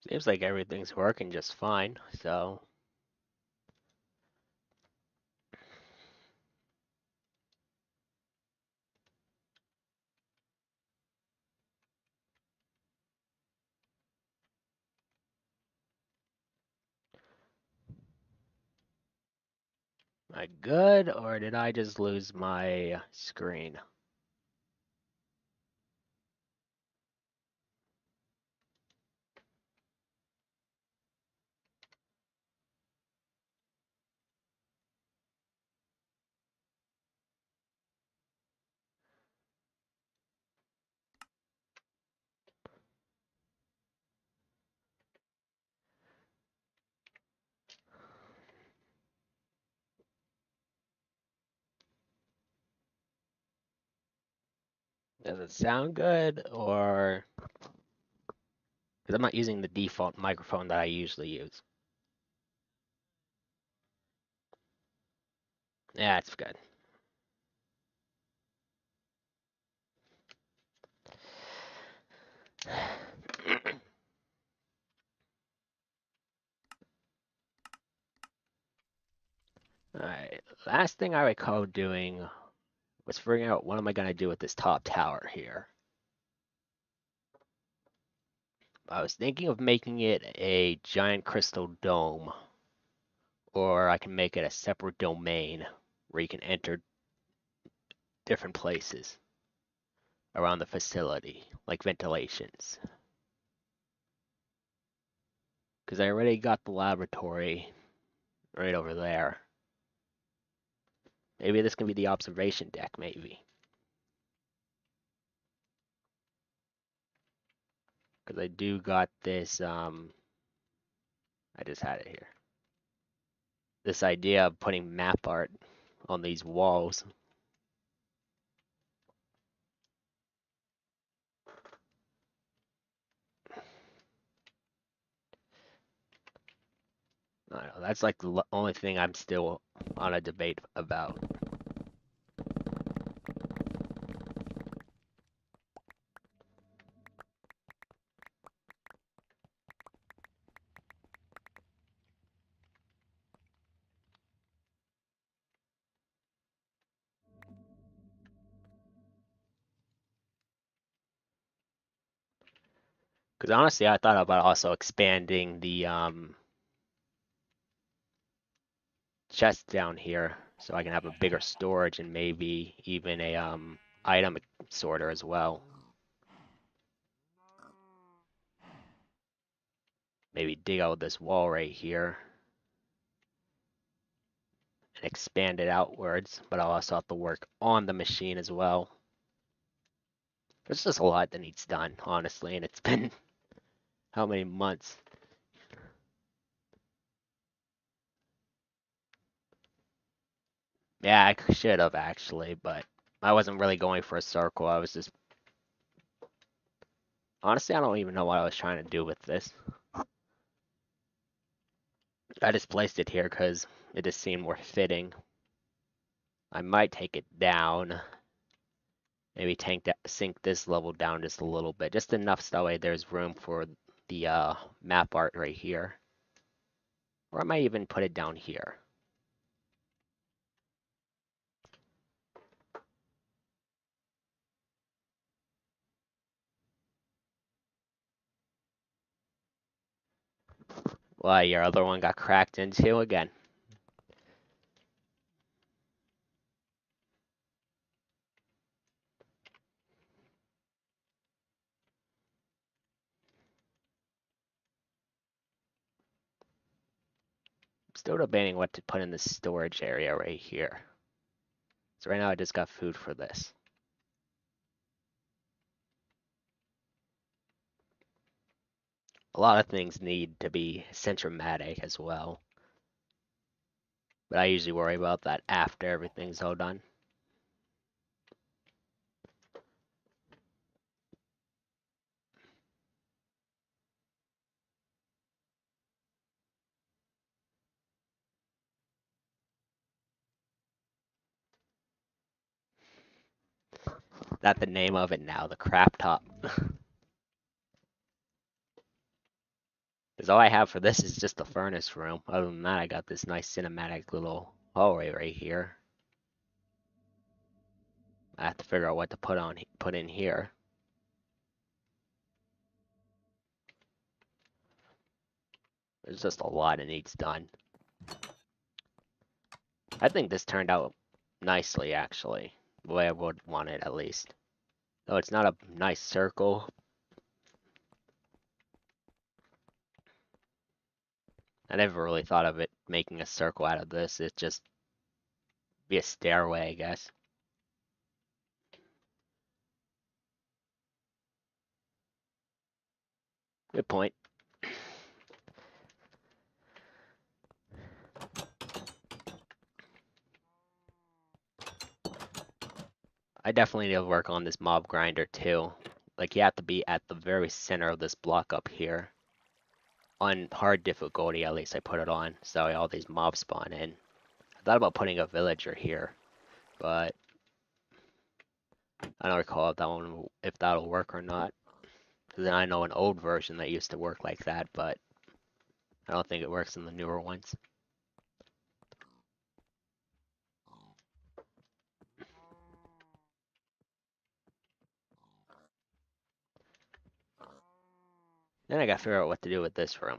Seems like everything's working just fine, so am I good or did I just lose my screen? Does it sound good or because I'm not using the default microphone that I usually use? Yeah, it's good. Alright, last thing I recall doing was figuring out what am I gonna do with this top tower here. I was thinking of making it a giant crystal dome, or I can make it a separate domain where you can enter different places around the facility, like ventilations. Because I already got the laboratory right over there. Maybe this can be the observation deck, maybe. Because I do got this, I just had it here. This idea of putting map art on these walls. I don't know, that's like the only thing I'm still on a debate about. Because honestly, I thought about also expanding the chest down here so I can have a bigger storage and maybe even a item sorter as well. Maybe dig out this wall right here and expand it outwards, but I'll also have to work on the machine as well. There's just a lot that needs done, honestly, and it's been how many months? Yeah, I should have actually, but I wasn't really going for a circle. I was just honestly, I don't even know what I was trying to do with this. I just placed it here because it just seemed more fitting. I might take it down. Maybe sink this level down just a little bit, just enough so that way there's room for the map art right here. Or I might even put it down here. Why, your other one got cracked into again? I'm still debating what to put in the storage area right here. So right now I just got food for this. A lot of things need to be centromatic as well. But I usually worry about that after everything's all done. That's the name of it now, the crap top. Because all I have for this is just the furnace room. Other than that, I got this nice cinematic little hallway right here. I have to figure out what to put in here. There's just a lot that needs done. I think this turned out nicely, actually. The way I would want it, at least. Though it's not a nice circle. I never really thought of it making a circle out of this. It's just be a stairway, I guess. Good point. I definitely need to work on this mob grinder too. Like you have to be at the very center of this block up here. On hard difficulty, at least I put it on, so all these mobs spawn in. I thought about putting a villager here, but I don't recall if that'll work or not. Because then I know an old version that used to work like that, but I don't think it works in the newer ones. Then I gotta figure out what to do with this room.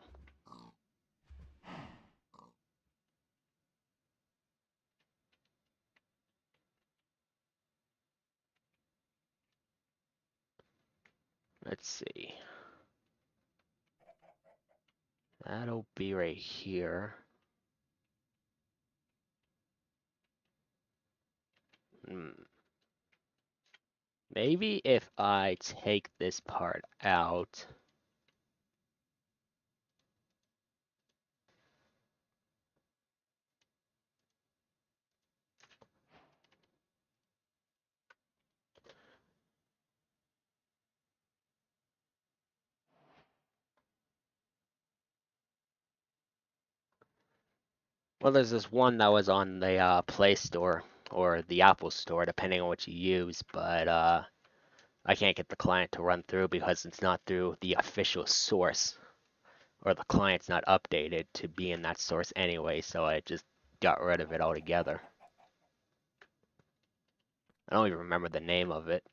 Let's see. That'll be right here. Maybe if I take this part out. Well, there's this one that was on the Play Store or the Apple Store, depending on what you use, but I can't get the client to run through because it's not through the official source, or the client's not updated to be in that source anyway, so I just got rid of it altogether. I don't even remember the name of it.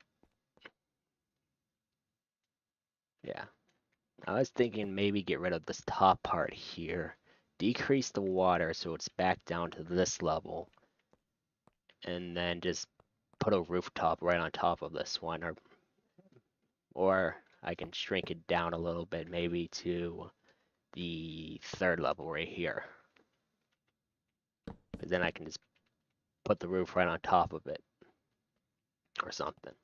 Yeah. I was thinking maybe get rid of this top part here. Decrease the water so it's back down to this level. And then just put a rooftop right on top of this one. Or I can shrink it down a little bit, maybe to the third level right here. Because then I can just put the roof right on top of it. Or something.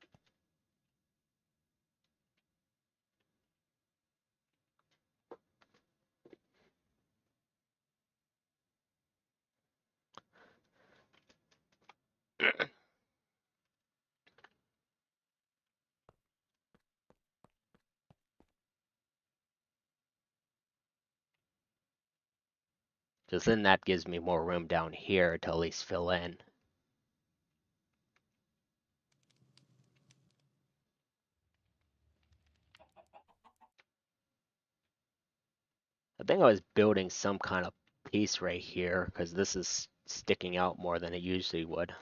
Because then that gives me more room down here to at least fill in. I think I was building some kind of piece right here because this is sticking out more than it usually would.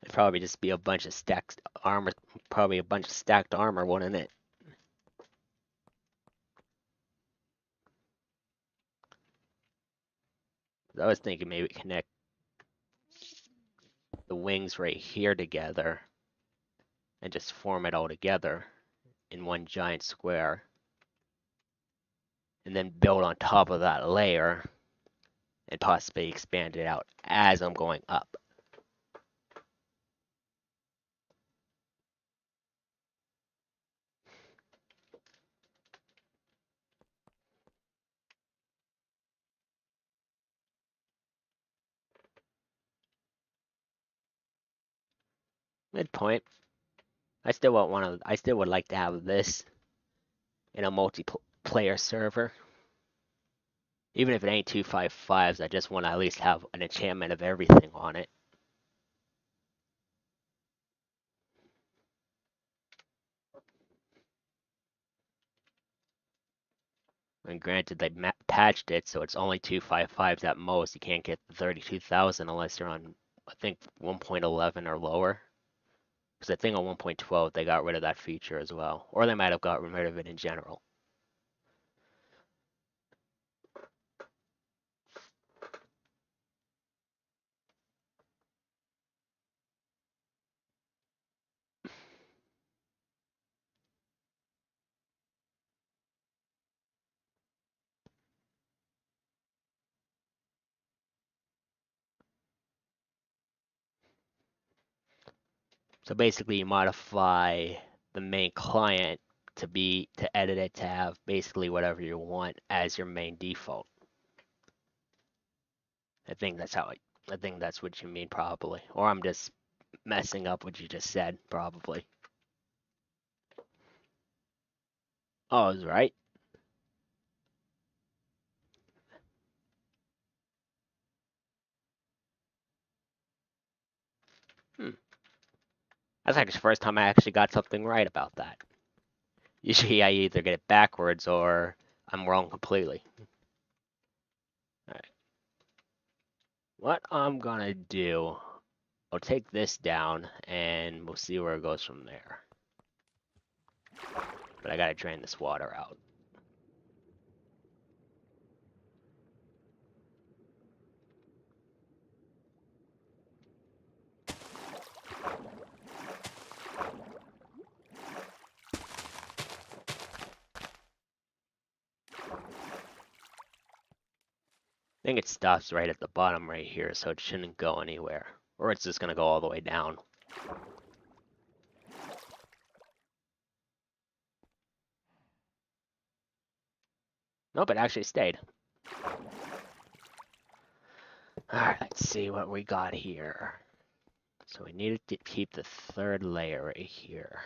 It'd probably just be a bunch of stacked armor, probably a bunch of stacked armor, wouldn't it? I was thinking maybe connect the wings right here together and just form it all together in one giant square. And then build on top of that layer and possibly expand it out as I'm going up. Midpoint. I still would like to have this in a multiplayer server. Even if it ain't 255s, I just want to at least have an enchantment of everything on it. And granted, they patched it, so it's only 255s at most. You can't get the 32,000 unless you're on, I think, 1.11 or lower. Because I think on 1.12 they got rid of that feature as well. Or they might have gotten rid of it in general. So basically you modify the main client to edit it to have basically whatever you want as your main default. I think that's what you mean probably. Or I'm just messing up what you just said, probably. Oh, I was right. That's actually the first time I actually got something right about that. Usually I either get it backwards or I'm wrong completely. Alright. What I'm gonna do, I'll take this down and we'll see where it goes from there. But I gotta drain this water out. I think it stops right at the bottom right here, so it shouldn't go anywhere. Or it's just gonna go all the way down. Nope, it actually stayed. Alright, let's see what we got here. So we needed to keep the third layer right here.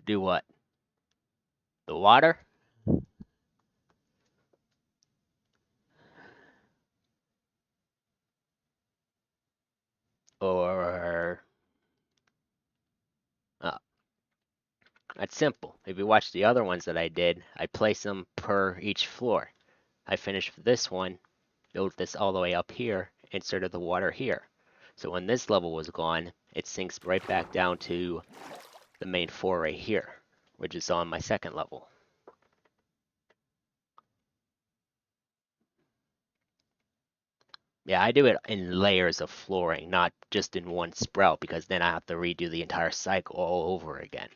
Do what? The water? Or... Uh, that's simple. If you watch the other ones that I did, I place them per each floor. I finished this one, built this all the way up here, inserted the water here. So when this level was gone, it sinks right back down to the main 4 right here, which is on my second level. Yeah, I do it in layers of flooring, not just in one sprout, because then I have to redo the entire cycle all over again.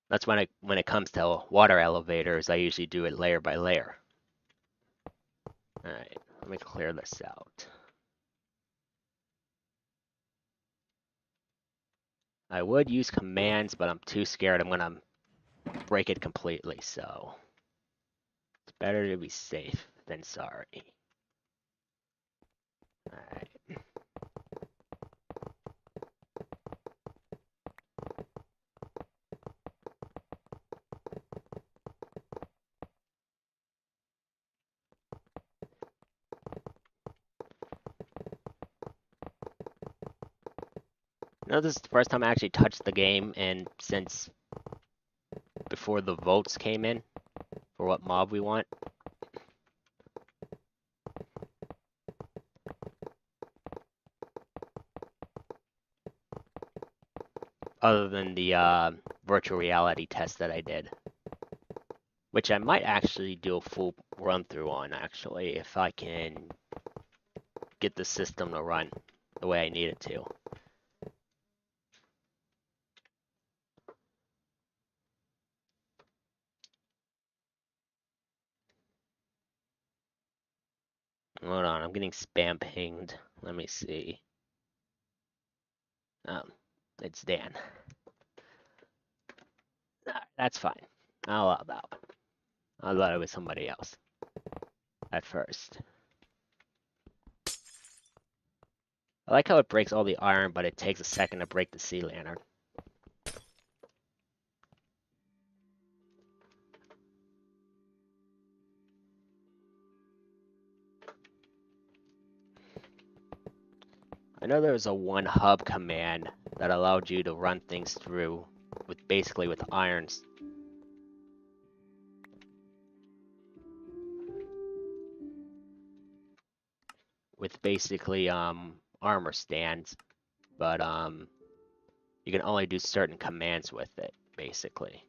That's when it comes to water elevators, I usually do it layer by layer. Alright, let me clear this out. I would use commands, but I'm too scared I'm gonna break it completely, so it's better to be safe than sorry. Alright. You know, this is the first time I actually touched the game, and since before the votes came in for what mob we want. Other than the virtual reality test that I did. Which I might actually do a full run through on, actually, if I can get the system to run the way I need it to. Hold on, I'm getting spam pinged. Let me see. It's Dan. That's fine. I'll allow that one. I thought it was somebody else at first. I like how it breaks all the iron, but it takes a second to break the sea lantern. I know there was a one hub command that allowed you to run things through with basically with irons. With basically armor stands, but you can only do certain commands with it, basically.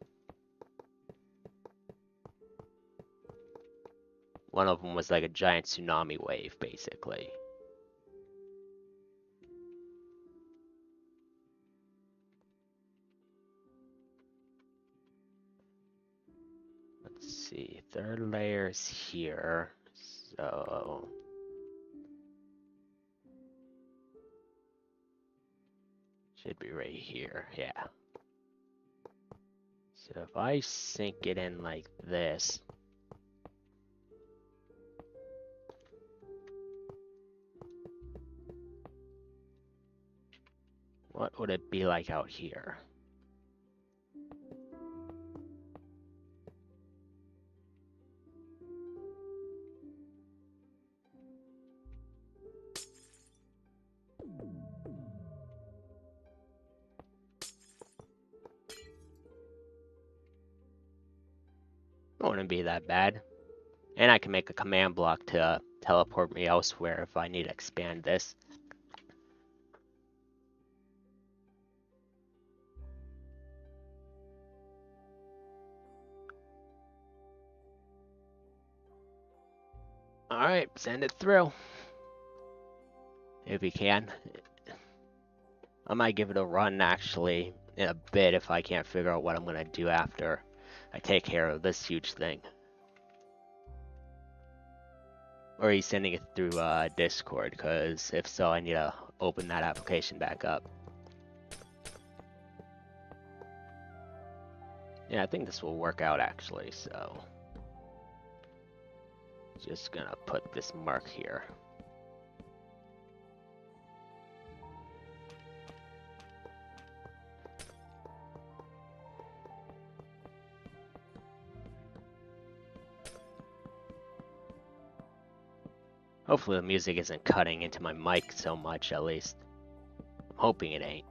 One of them was like a giant tsunami wave, basically. Let's see, third layer's here, so should be right here, yeah. So if I sink it in like this, what would it be like out here? It wouldn't be that bad. And I can make a command block to teleport me elsewhere if I need to expand this. Alright, send it through. If you can. I might give it a run actually in a bit if I can't figure out what I'm gonna do after I take care of this huge thing. Or he's sending it through Discord, because if so, I need to open that application back up. Yeah, I think this will work out actually, so just gonna put this mark here. Hopefully the music isn't cutting into my mic so much, at least. I'm hoping it ain't.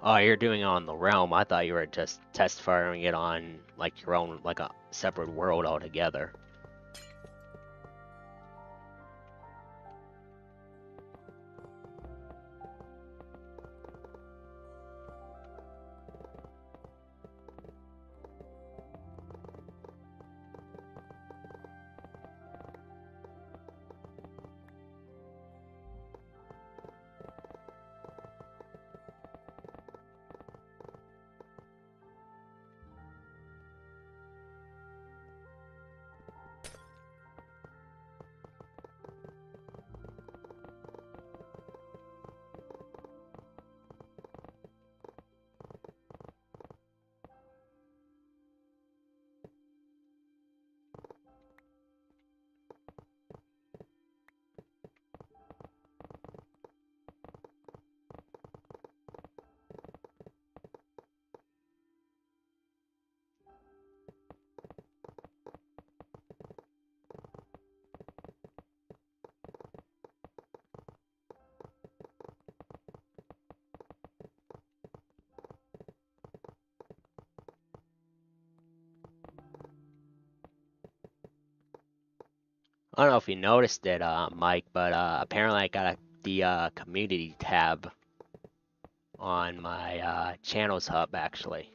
Oh, you're doing it on the realm. I thought you were just test firing it on like your own, like a separate world altogether. I don't know if you noticed it, Mike, but apparently I got the community tab on my channels hub, actually.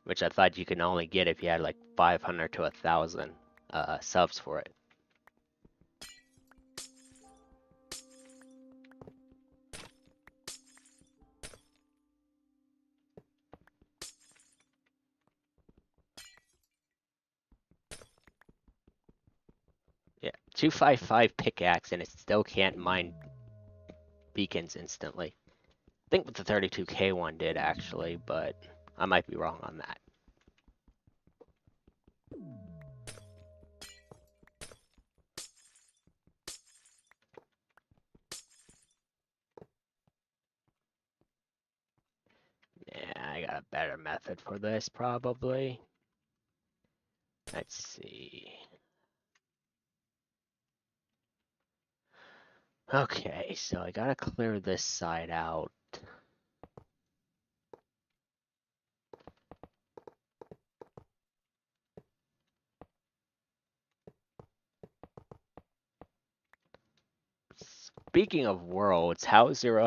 Which I thought you could only get if you had like 500 to 1,000 subs for it. 255 pickaxe and it still can't mine beacons instantly. I think what the 32K one did actually, but I might be wrong on that. Yeah, I got a better method for this probably. Let's see. Okay, so I gotta clear this side out. Speaking of worlds, how's your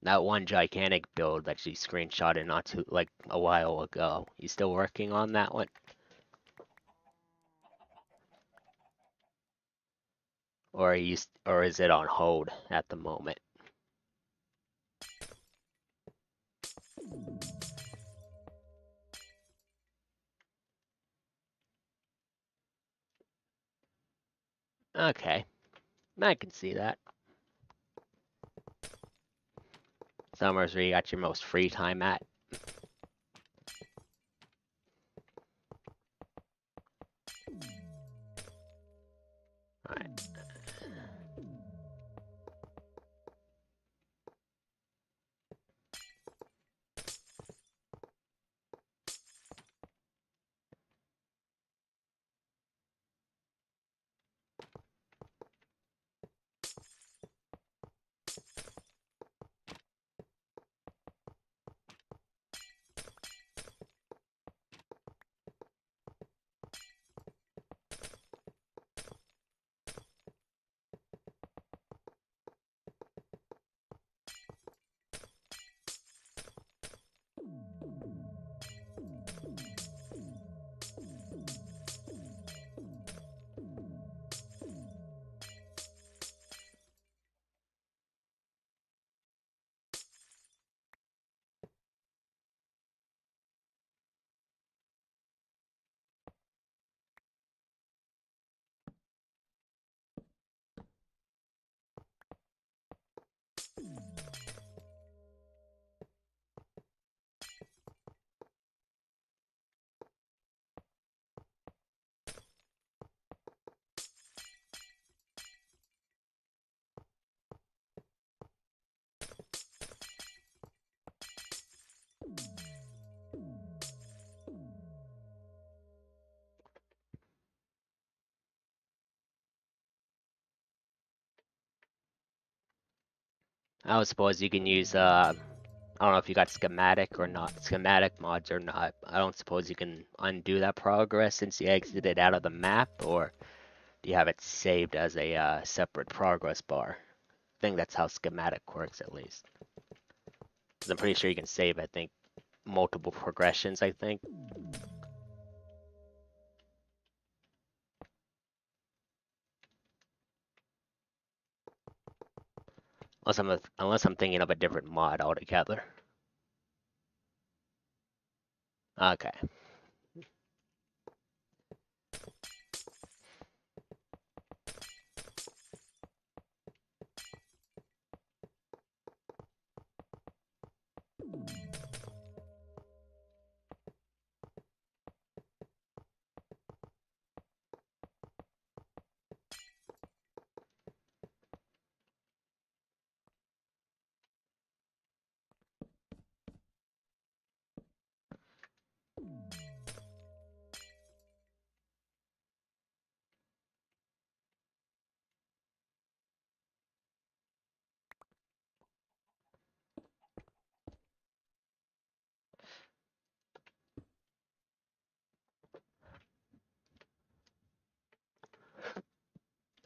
that one gigantic build that you screenshotted not too like a while ago? You still working on that one? Or or is it on hold at the moment? Okay, I can see that. Summer's where you got your most free time at. Alright. I would suppose you can use I don't know if you got schematic or not, schematic mods or not. I don't suppose you can undo that progress since you exited out of the map, or do you have it saved as a separate progress bar? I think that's how schematic works at least. 'Cause I'm pretty sure you can save, I think, multiple progressions, I think. Unless I'm thinking of a different mod altogether. Okay.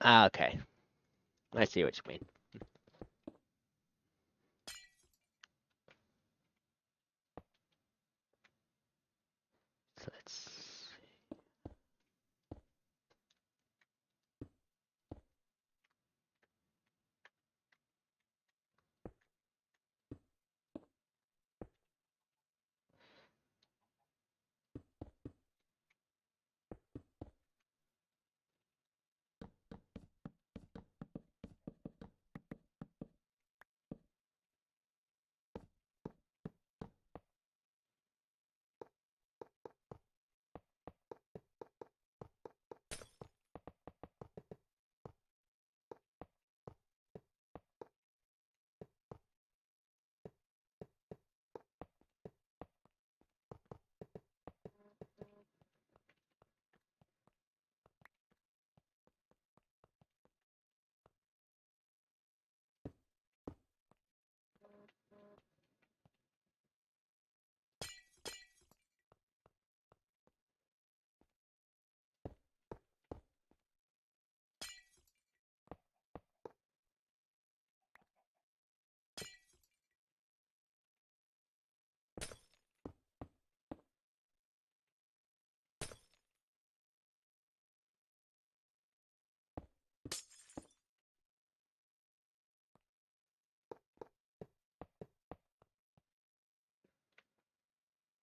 Okay. I see what you mean. So let's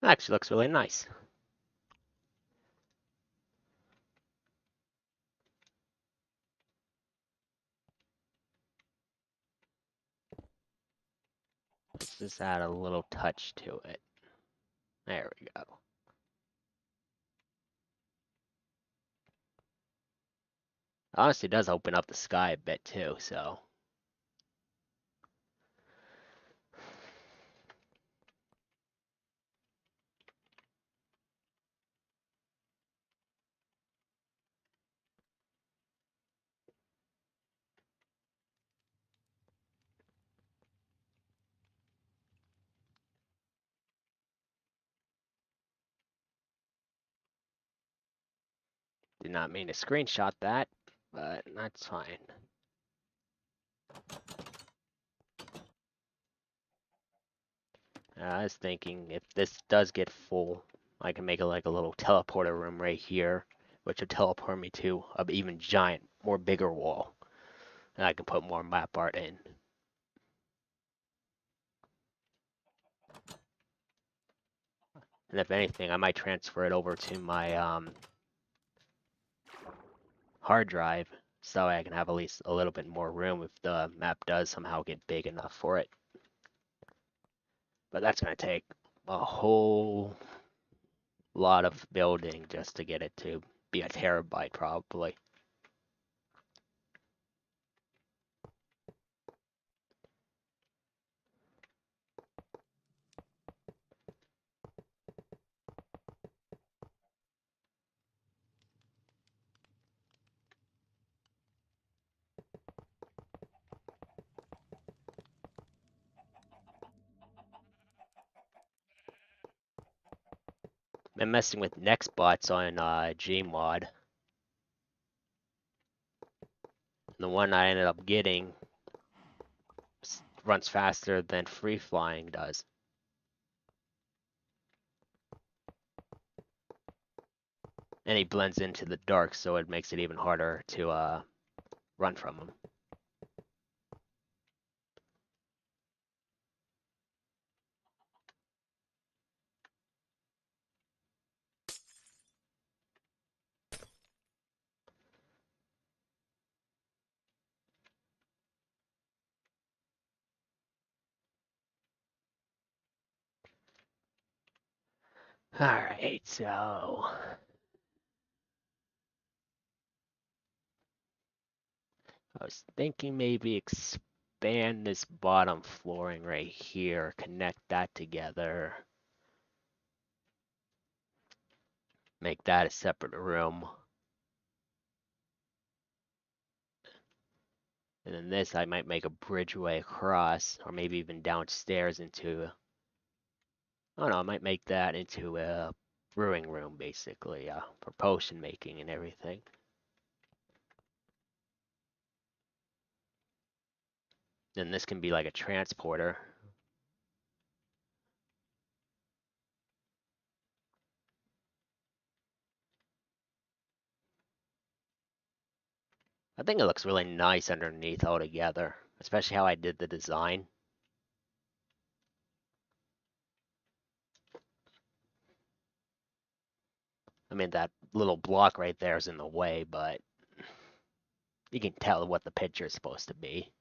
Actually looks really nice. Let's just add a little touch to it. There we go. Honestly, it does open up the sky a bit too, so. Did not mean to screenshot that, but that's fine. I was thinking if this does get full, I can make it like a little teleporter room right here, which will teleport me to an even giant, more bigger wall. And I can put more map art in. And if anything, I might transfer it over to my hard drive so I can have at least a little bit more room if the map does somehow get big enough for it. But that's going to take a whole lot of building just to get it to be a terabyte probably. I'm messing with Nextbots on Gmod. The one I ended up getting runs faster than free flying does. And he blends into the dark, so it makes it even harder to run from him. Alright, so I was thinking maybe expand this bottom flooring right here, connect that together, make that a separate room. And then this I might make a bridgeway across, or maybe even downstairs into, oh no, I might make that into a brewing room basically, for potion making and everything. Then this can be like a transporter. I think it looks really nice underneath altogether, especially how I did the design. I mean, that little block right there is in the way, but you can tell what the picture is supposed to be.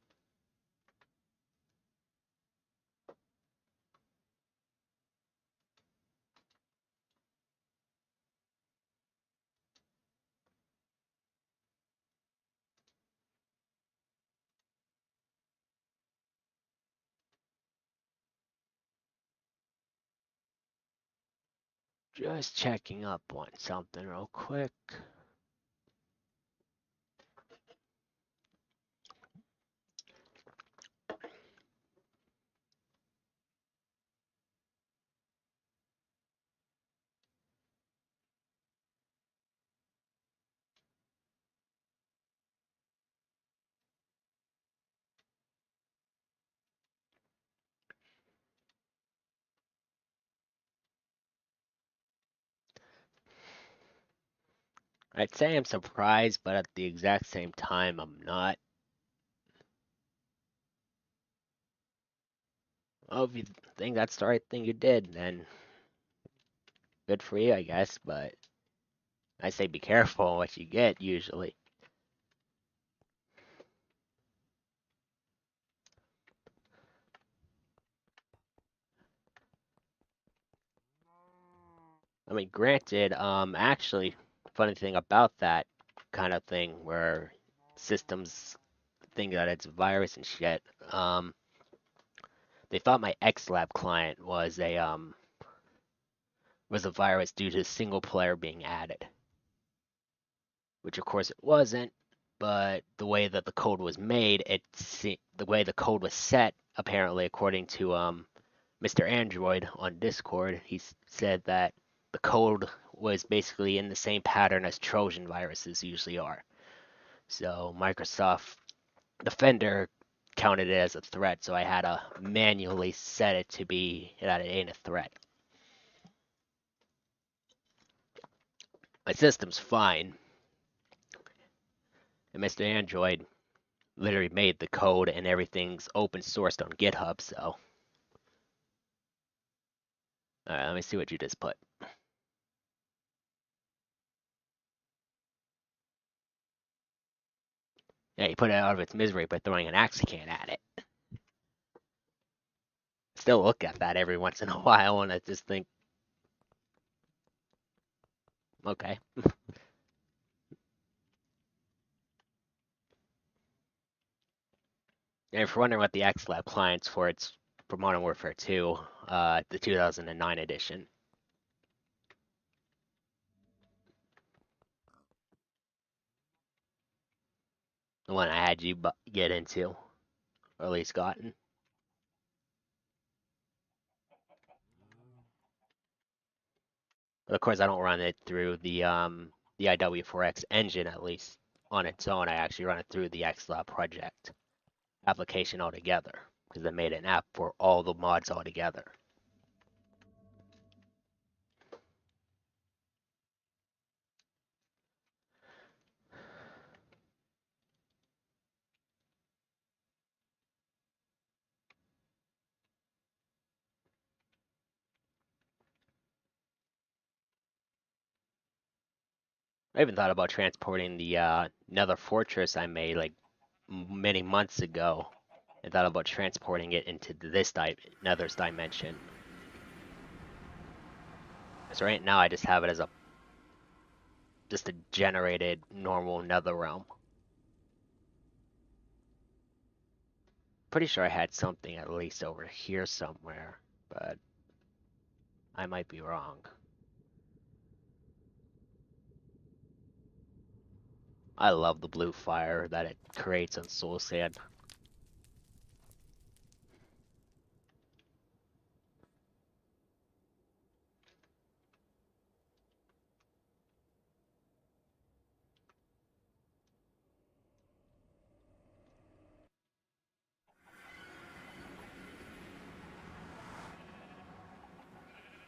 Just checking up on something real quick. I'd say I'm surprised, but at the exact same time, I'm not. Well, if you think that's the right thing you did, then good for you, I guess, but I say be careful on what you get usually. I mean, granted, actually, funny thing about that kind of thing where systems think that it's a virus and shit, they thought my XLab client was a virus due to single player being added, which of course it wasn't. But the way that the code was made, the way the code was set, apparently, according to Mr. Android on Discord, he said that the code was basically in the same pattern as Trojan viruses usually are. So Microsoft Defender counted it as a threat, so I had to manually set it to be that it ain't a threat. My system's fine, and Mr. Android literally made the code and everything's open sourced on GitHub, so. Alright, let me see what you just put. Yeah, you put it out of its misery by throwing an axe can at it. Still look at that every once in a while and I just think, okay. And if you're wondering what the XLab client's for, it's for Modern Warfare 2, the 2009 edition. The one I had you get into, or at least gotten. But of course, I don't run it through the IW4X engine, at least on its own. I actually run it through the XLab project application altogether, because they made an app for all the mods altogether. I even thought about transporting the Nether Fortress I made like many months ago, and thought about transporting it into this Nether's dimension. So right now I just have it as just a generated normal Nether realm. Pretty sure I had something at least over here somewhere, but I might be wrong. I love the blue fire that it creates on Soul Sand.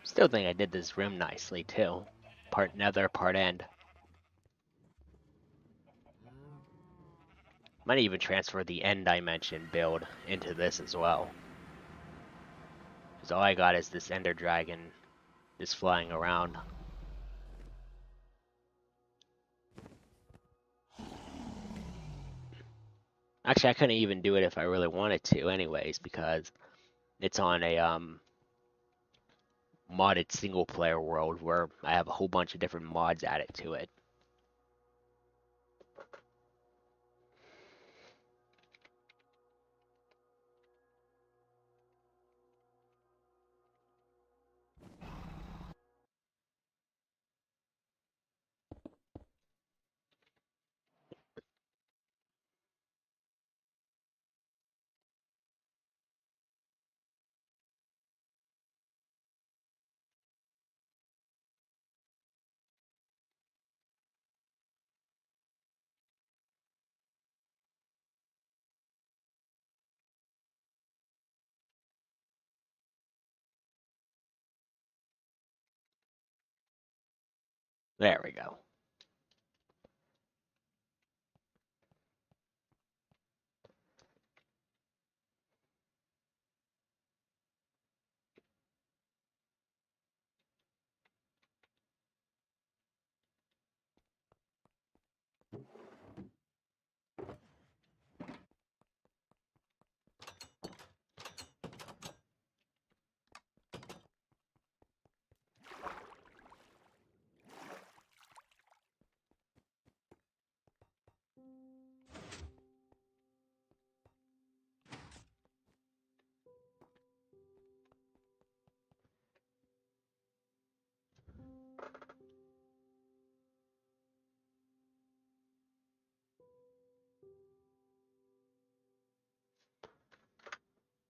Still think I did this room nicely too. Part Nether, part End. Might even transfer the End Dimension build into this as well. Because all I got is this Ender Dragon just flying around. Actually, I couldn't even do it if I really wanted to anyways, because it's on a modded single player world where I have a whole bunch of different mods added to it. There we go.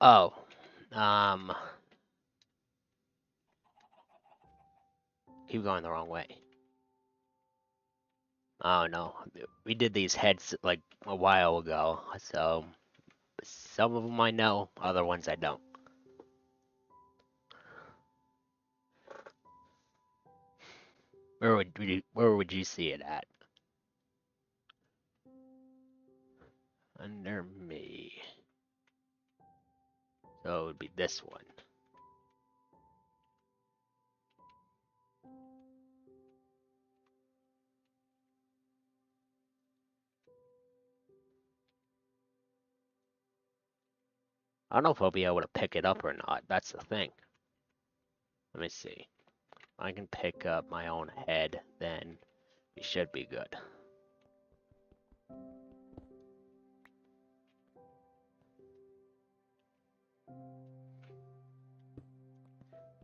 Oh, keep going the wrong way. Oh no, we did these heads like a while ago, so some of them I know, other ones I don't. Where would you see it at? Under me. So it would be this one. I don't know if I'll be able to pick it up or not. That's the thing. Let me see. If I can pick up my own head, then we should be good.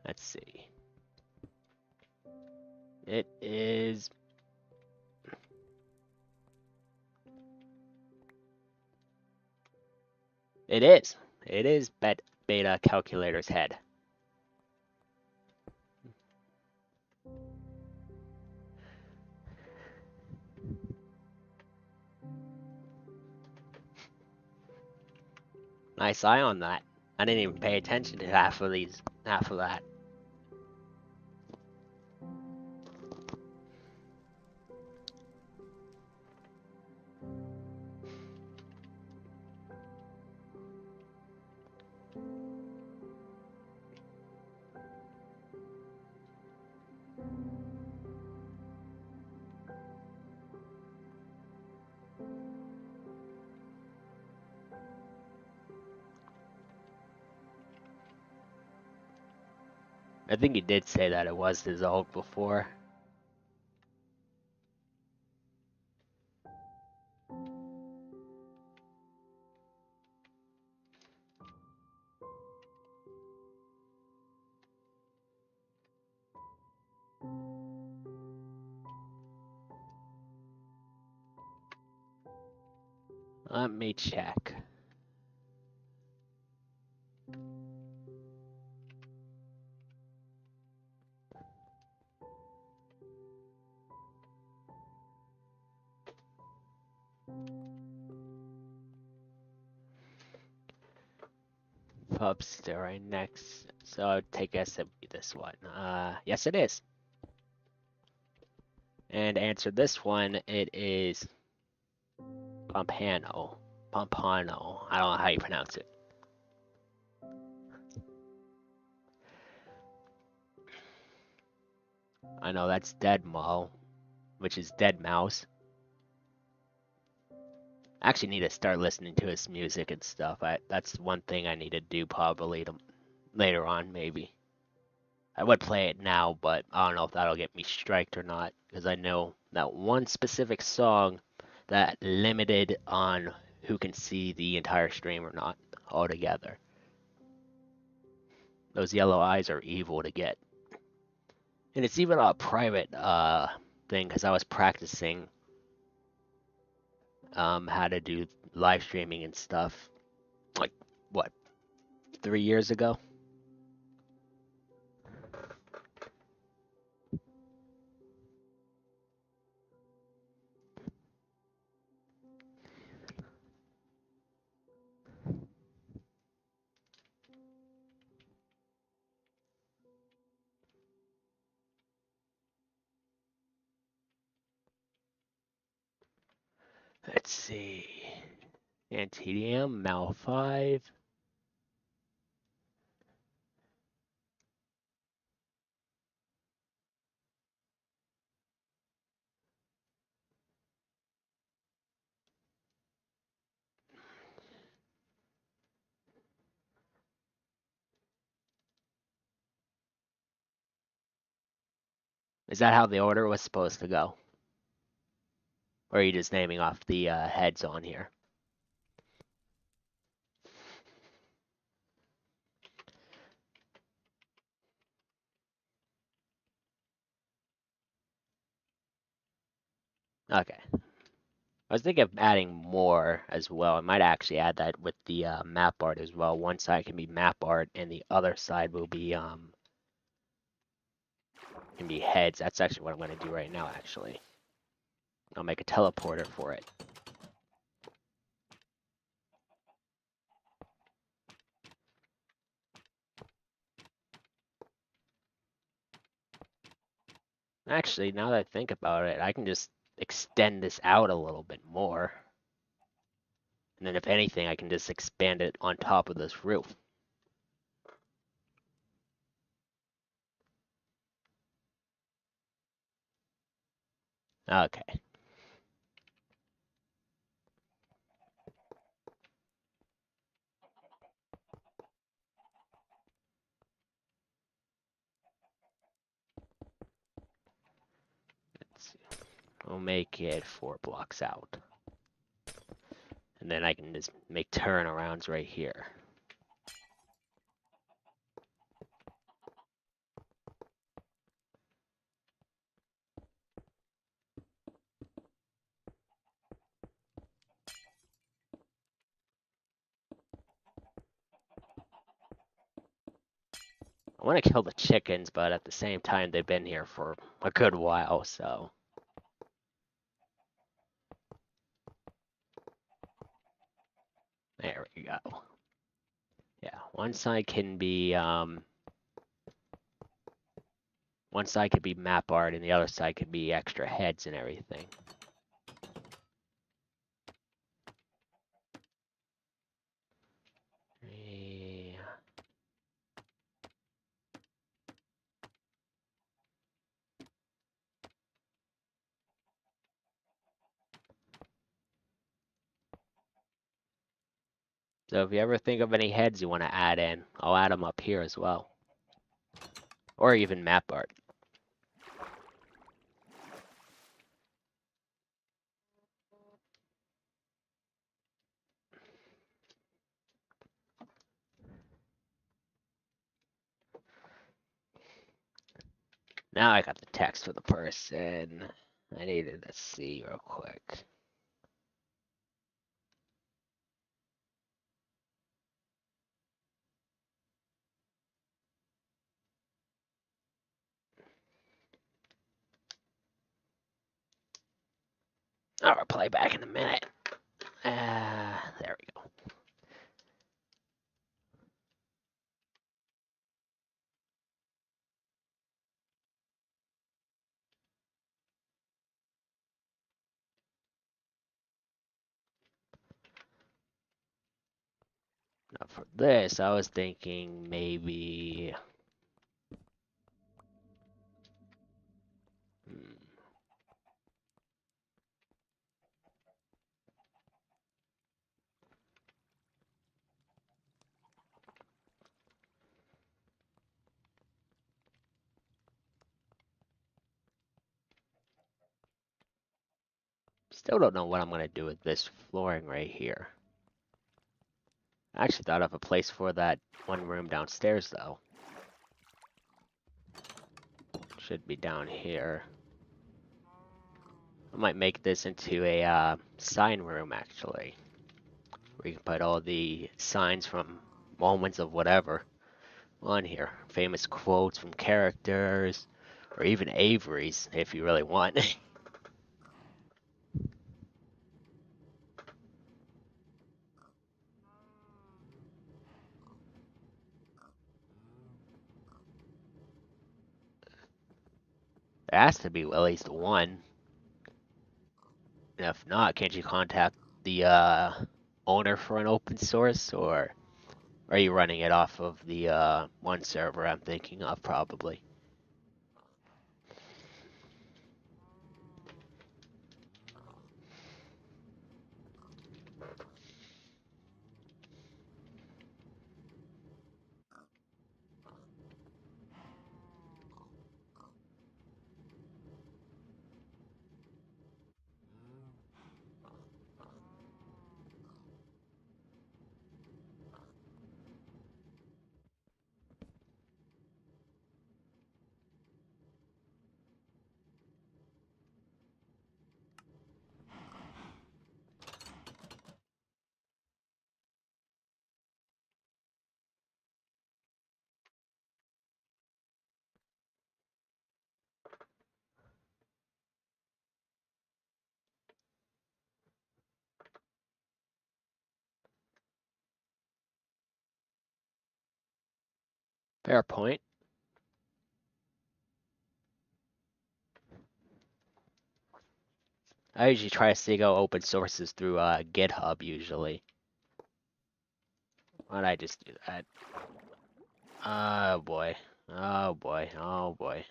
Let's see. It is. It is. It is Beta Calculator's head. Nice eye on that. I didn't even pay attention to half of that. I think he did say that it was dissolved before. Let me check. Pub's still right next, so I would take us to be this one. Yes, it is. And to answer this one, it is Pompano. Pompano. I don't know how you pronounce it. I know that's Deadmau, which is Dead Mouse. I actually need to start listening to his music and stuff. That's one thing I need to do probably later on, maybe. I would play it now, but I don't know if that'll get me striked or not, because I know that one specific song that limited on who can see the entire stream or not altogether. Those yellow eyes are evil to get. And it's even a private thing, because I was practicing how to do live streaming and stuff, like, what, 3 years ago? Let's see. Antedium, Mal 5. Is that how the order was supposed to go? Or are you just naming off the heads on here? Okay. I was thinking of adding more as well. I might actually add that with the map art as well. One side can be map art, and the other side will be can be heads. That's actually what I'm gonna do right now. Actually, I'll make a teleporter for it. Actually, now that I think about it, I can just extend this out a little bit more. And then if anything, I can just expand it on top of this roof. Okay. Let's see. We'll make it 4 blocks out. And then I can just make turnarounds right here. I want to kill the chickens, but at the same time, they've been here for a good while, so. There we go. Yeah, one side can be map art, and the other side could be extra heads and everything. Yeah. So if you ever think of any heads you want to add in, I'll add them up here as well. Or even map art. Now I got the text for the person. I needed to see real quick. I'll reply back in a minute. There we go. Now for this, I was thinking maybe. Still don't know what I'm gonna do with this flooring right here. I actually thought of a place for that one room downstairs though. Should be down here. I might make this into a sign room actually. Where you can put all the signs from moments of whatever on here. Famous quotes from characters, or even Avery's if you really want. There has to be at least one. And if not, can't you contact the owner for an open source, or are you running it off of the one server I'm thinking of probably? Fair point. I usually try to seek out open sources through GitHub usually. Why'd I just do that? Oh boy. Oh boy. Oh boy.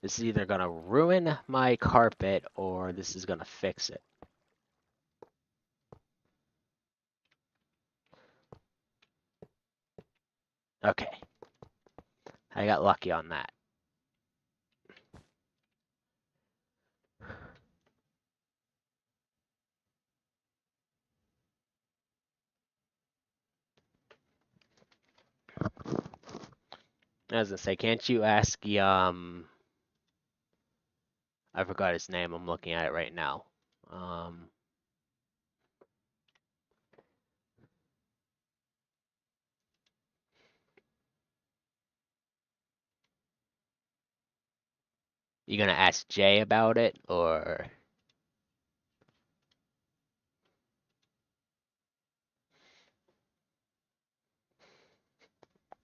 This is either gonna ruin my carpet or this is gonna fix it. Okay. I got lucky on that. I was gonna say, can't you ask the I forgot his name, I'm looking at it right now. You gonna ask Jay about it or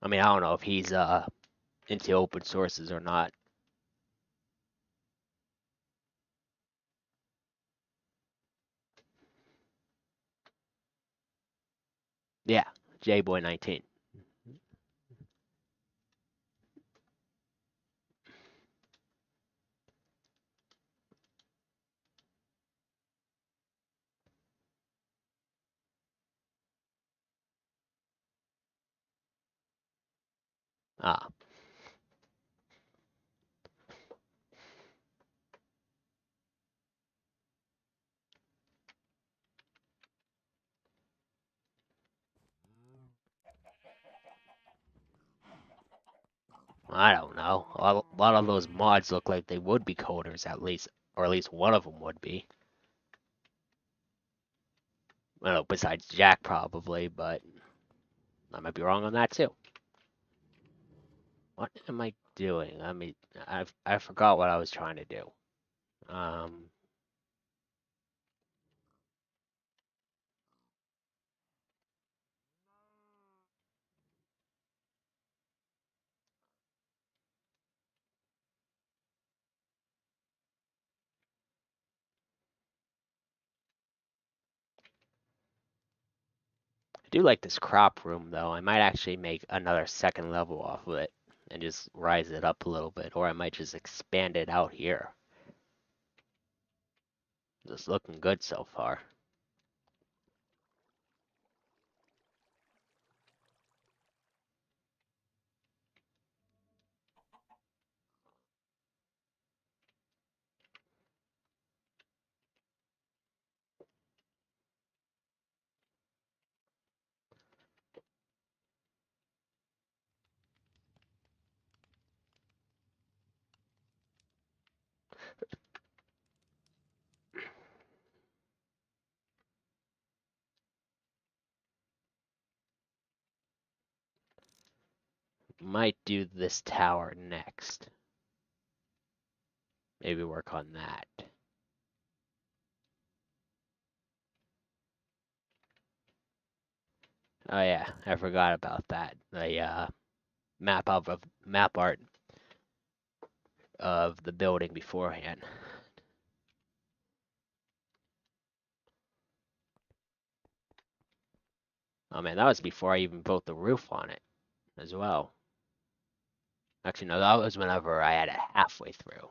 I mean I don't know if he's into open sources or not. Yeah, JBoy19. Ah. I don't know. A lot of those mods look like they would be coders at least, or at least one of them would be. I don't know, besides Jack probably, but I might be wrong on that too. What am I doing? I mean, I forgot what I was trying to do. I do like this crop room though. I might actually make another second level off of it and just rise it up a little bit, or I might just expand it out here. It's looking good so far. Might do this tower next. Maybe work on that. Oh yeah, I forgot about that. The map art of the building beforehand. Oh man, that was before I even built the roof on it as well. Actually, no, that was whenever I had it halfway through.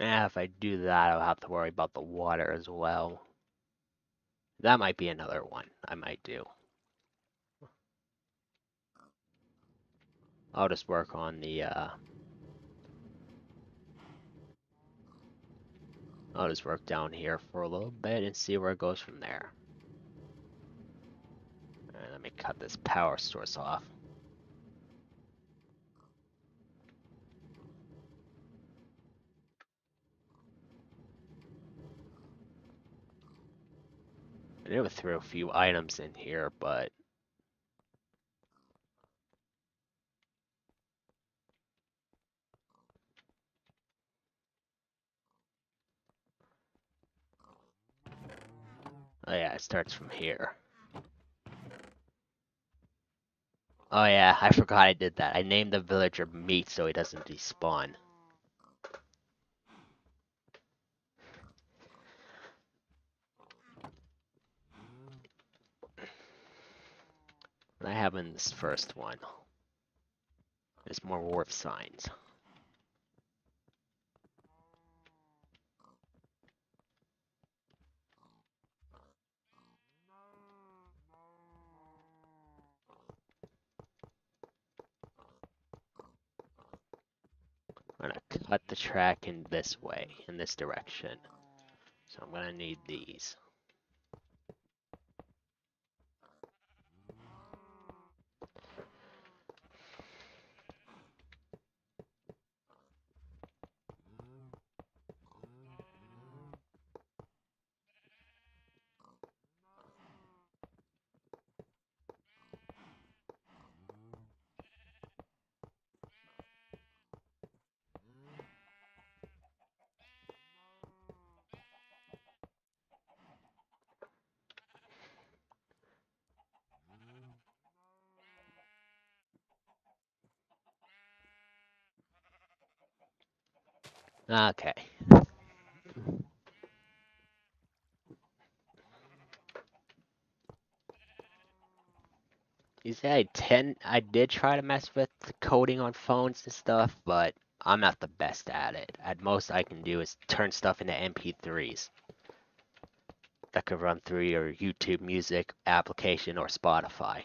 If I do that, I'll have to worry about the water as well. That might be another one I might do. I'll just work on the, I'll just work down here for a little bit and see where it goes from there. Alright, let me cut this power source off. I did throw a few items in here, but oh yeah, it starts from here. Oh yeah, I forgot I did that. I named the villager Meat so he doesn't despawn. What I have in this first one. There's more wharf signs. I'm gonna cut the track in this way, in this direction. So I'm gonna need these. Okay. You say I did try to mess with the coding on phones and stuff, but I'm not the best at it. At most I can do is turn stuff into MP3s that could run through your YouTube Music application or Spotify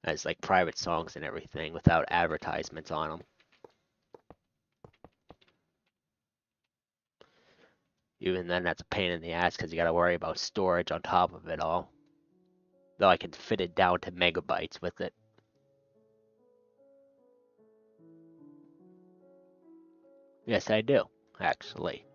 as like private songs and everything without advertisements on them. Even then, that's a pain in the ass because you got to worry about storage on top of it all. Though I can fit it down to megabytes with it. Yes, I do, actually.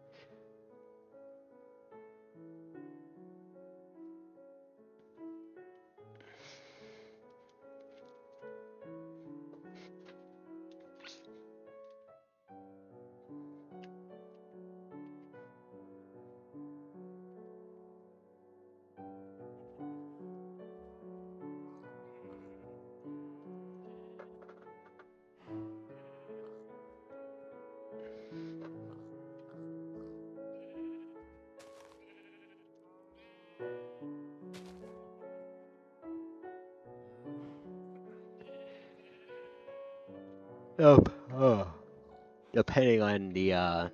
Oh. Depending on the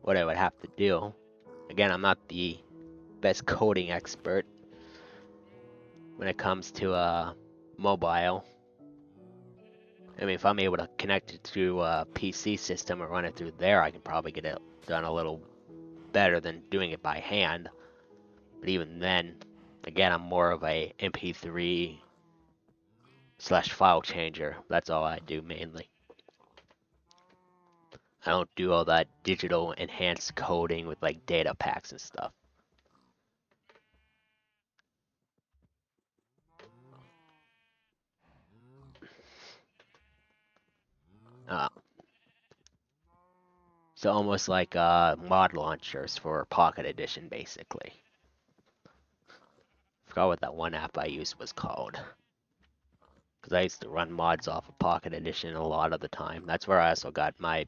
what I would have to do. Again, I'm not the best coding expert when it comes to mobile. I mean, if I'm able to connect it to a PC system or run it through there, I can probably get it done a little better than doing it by hand. But even then, again, I'm more of a MP3 slash file changer. That's all I do mainly. I don't do all that digital enhanced coding with like data packs and stuff. Uh, so almost like mod launchers for Pocket Edition, basically. Forgot what that one app I used was called. Because I used to run mods off of Pocket Edition a lot of the time. That's where I also got my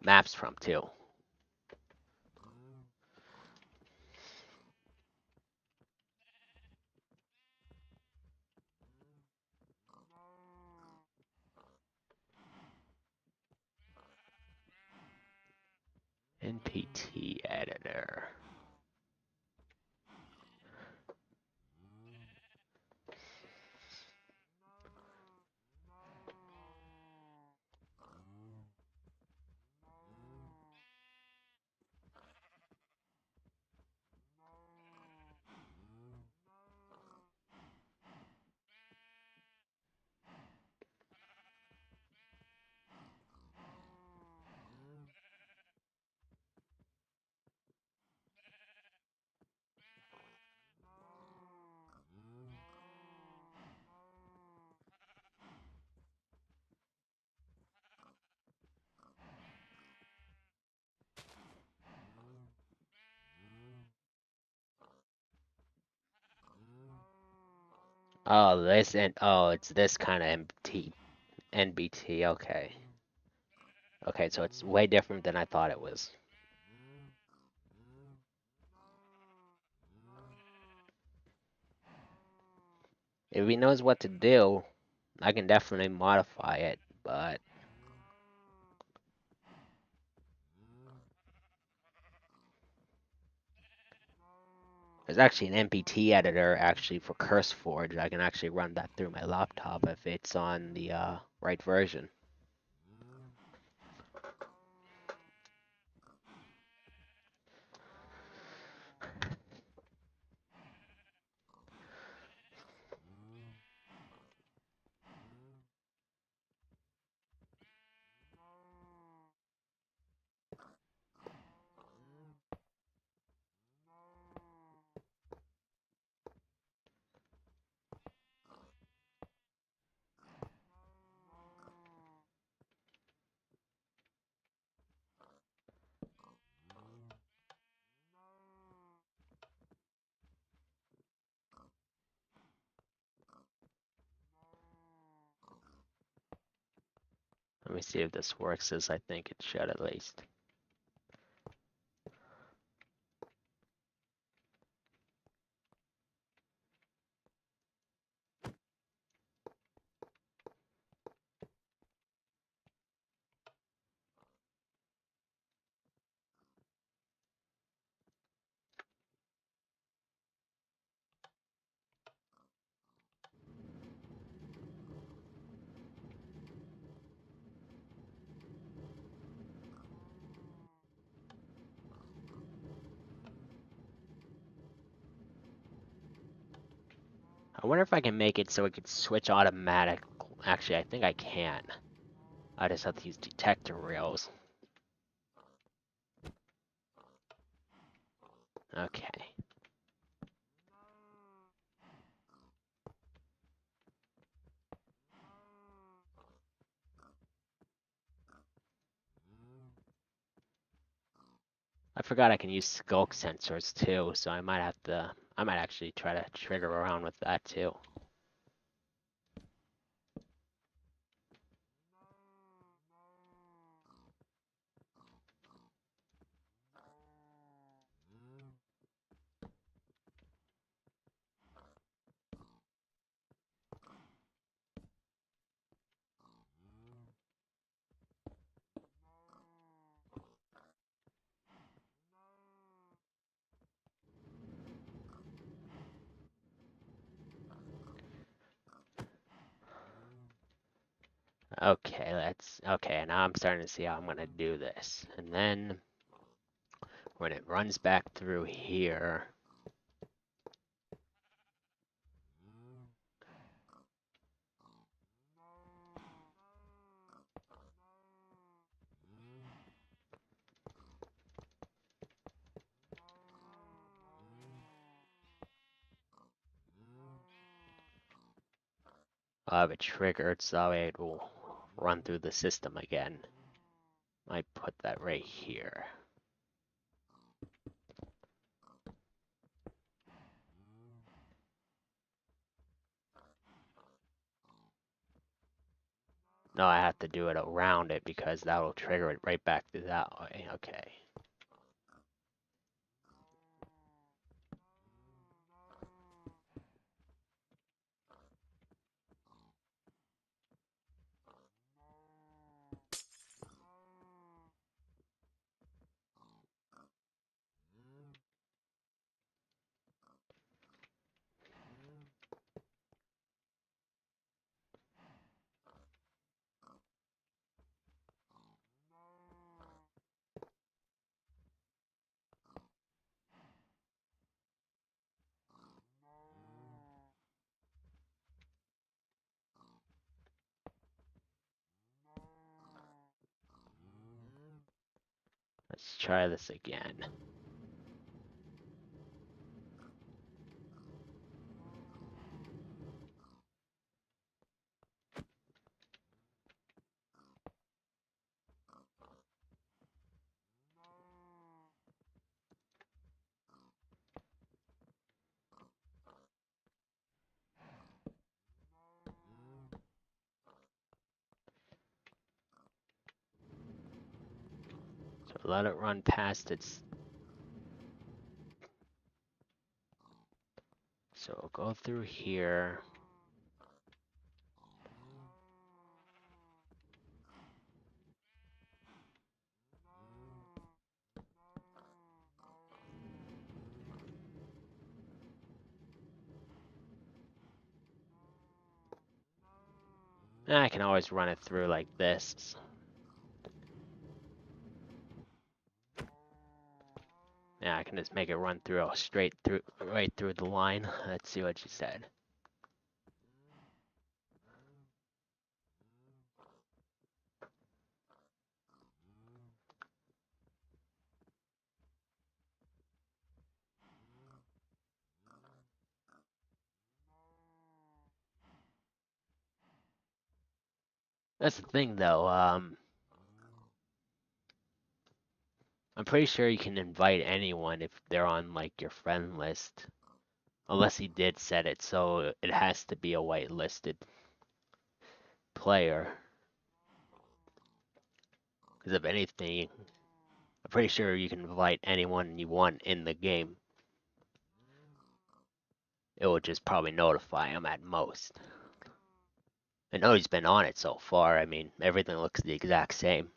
maps from too. NPT editor. Oh, it's this kind of NBT. Okay. Okay, so it's way different than I thought it was. If he knows what to do, I can definitely modify it, but there's actually an NPT editor actually for CurseForge. I can actually run that through my laptop if it's on the right version. Let me see if this works as I think it should at least. I wonder if I can make it so it could switch automatic. Actually, I think I can. I just have to use detector rails. Okay. I forgot I can use skulk sensors too, so I might actually try to trigger around with that too. Okay, now I'm starting to see how I'm gonna do this. And then when it runs back through here, I'll have it triggered so it will run through the system again. Might put that right here. No, I have to do it around it because that will trigger it right back to that way. Okay. try this again. So let it run past its. So we'll go through here. And I can always run it through like this. Yeah, I can just make it run through straight through, right through the line. Let's see what she said. That's the thing though, I'm pretty sure you can invite anyone if they're on like your friend list. Unless he did set it so it has to be a whitelisted player. Because if anything, I'm pretty sure you can invite anyone you want in the game. It will just probably notify him at most. I know he's been on it so far. I mean, everything looks the exact same.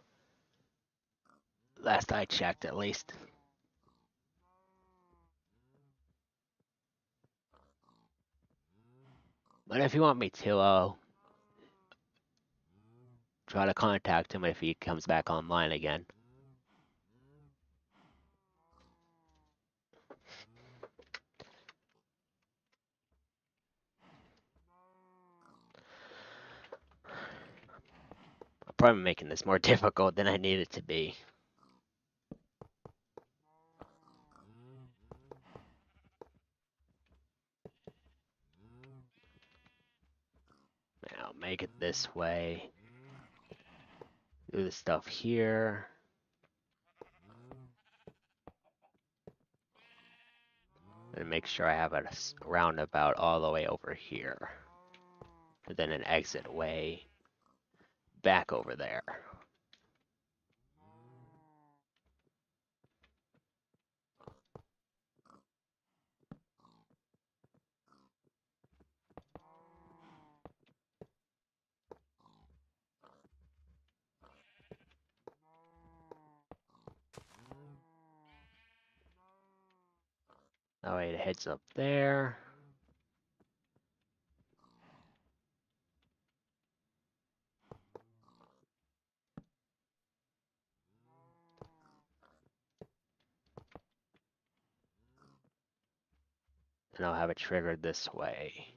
Last I checked, at least. But if you want me to, I'll try to contact him if he comes back online again. I'm probably making this more difficult than I need it to be. I'll make it this way. Do the stuff here. And make sure I have a roundabout all the way over here. And then an exit way back over there. That way it heads up there. And I'll have it triggered this way.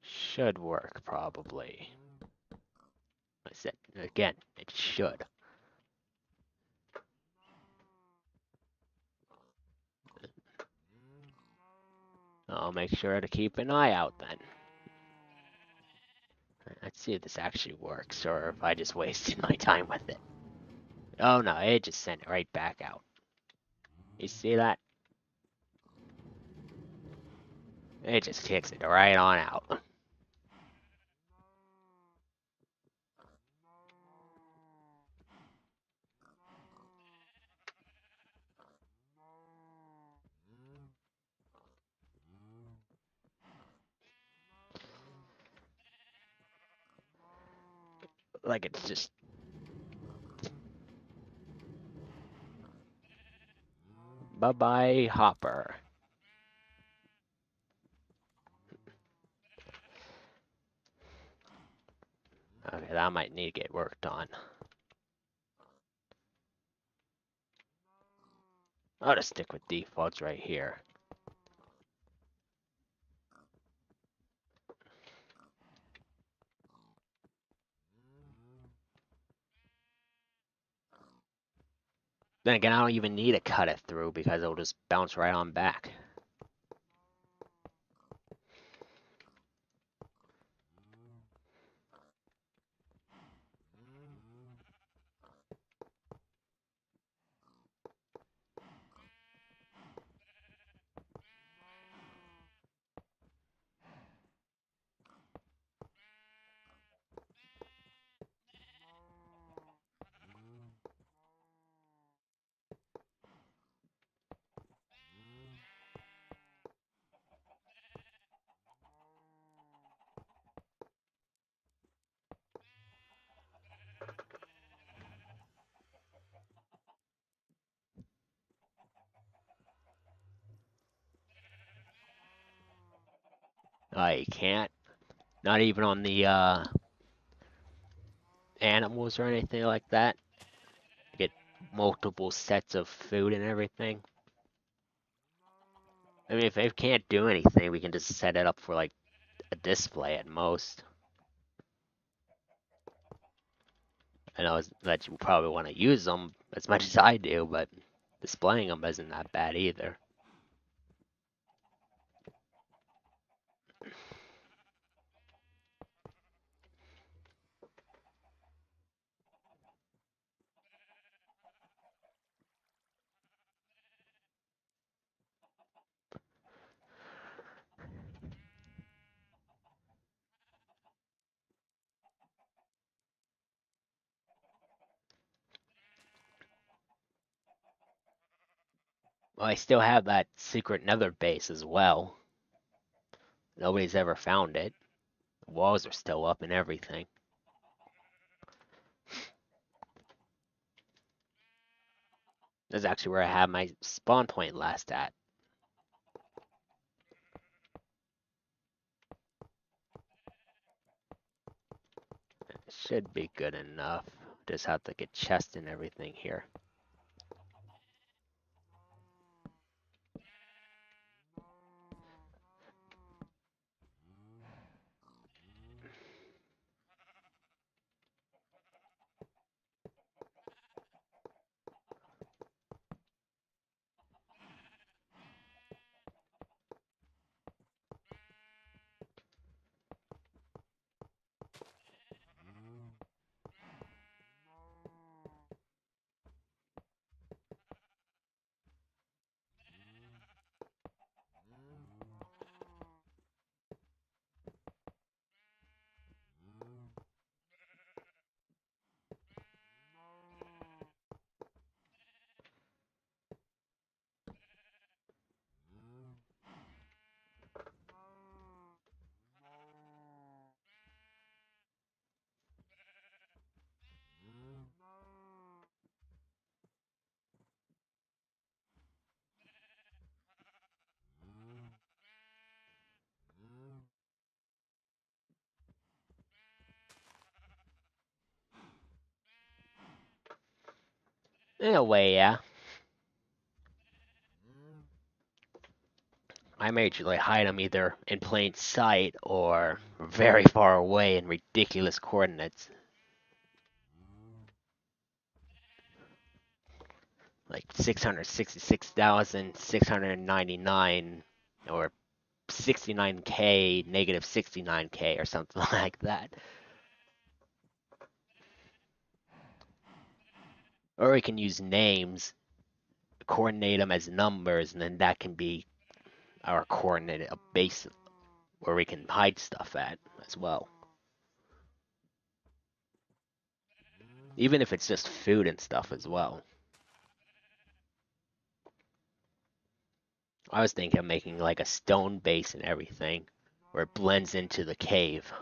Should work, probably. I said, again, it should. I'll make sure to keep an eye out then. Let's see if this actually works, or if I just wasted my time with it. Oh no, it just sent it right back out. You see that? It just kicks it right on out. Like it's just... Bye-bye, Hopper. Okay, that might need to get worked on. I'll just stick with defaults right here. Then again, I don't even need to cut it through because it'll just bounce right on back. You can't. Not even on the animals or anything like that. Get multiple sets of food and everything. I mean, if they can't do anything, we can just set it up for like a display at most. I know that you probably want to use them as much as I do, but displaying them isn't that bad either. Well, I still have that secret nether base as well. Nobody's ever found it. The walls are still up and everything. That's actually where I had my spawn point last at. It should be good enough. Just have to get chest and everything here. In a way, yeah. I majorly hide them either in plain sight or very far away in ridiculous coordinates. Like 666,699 or 69k, negative 69k or something like that. Or we can use names, coordinate them as numbers, and then that can be our coordinate, a base where we can hide stuff at as well. Even if it's just food and stuff as well. I was thinking of making like a stone base and everything, where it blends into the cave.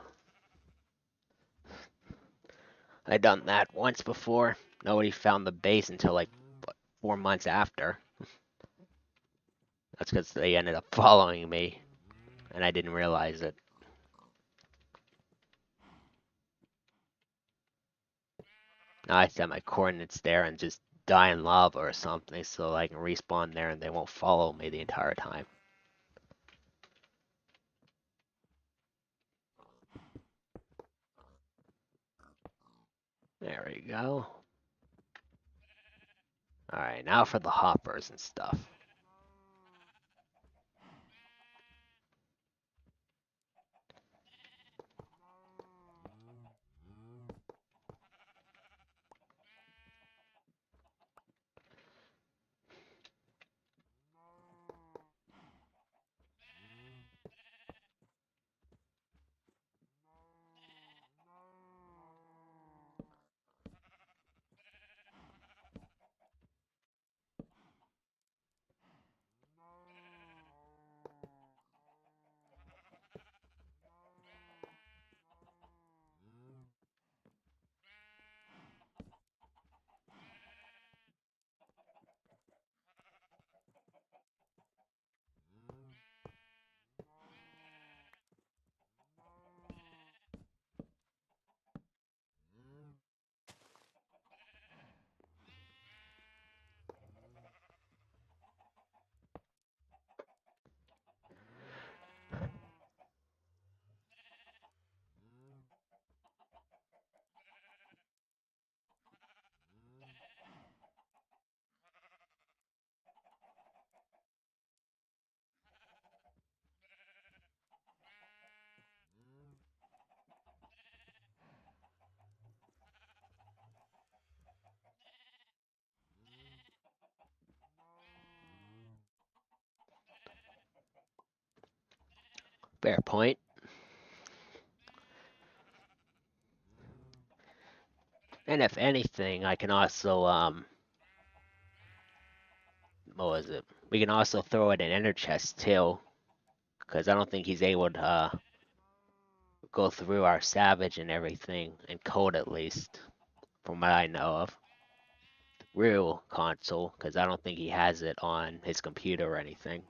I done that once before. Nobody found the base until like 4 months after. That's because they ended up following me, and I didn't realize it. Now I set my coordinates there and just die in lava or something so I can respawn there and they won't follow me the entire time. There we go. Alright, now for the hoppers and stuff. Fair point. And if anything, I can also, what was it? We can also throw it in ender chest too, because I don't think he's able to go through our savage and everything, and code at least, from what I know of. Real console, because I don't think he has it on his computer or anything.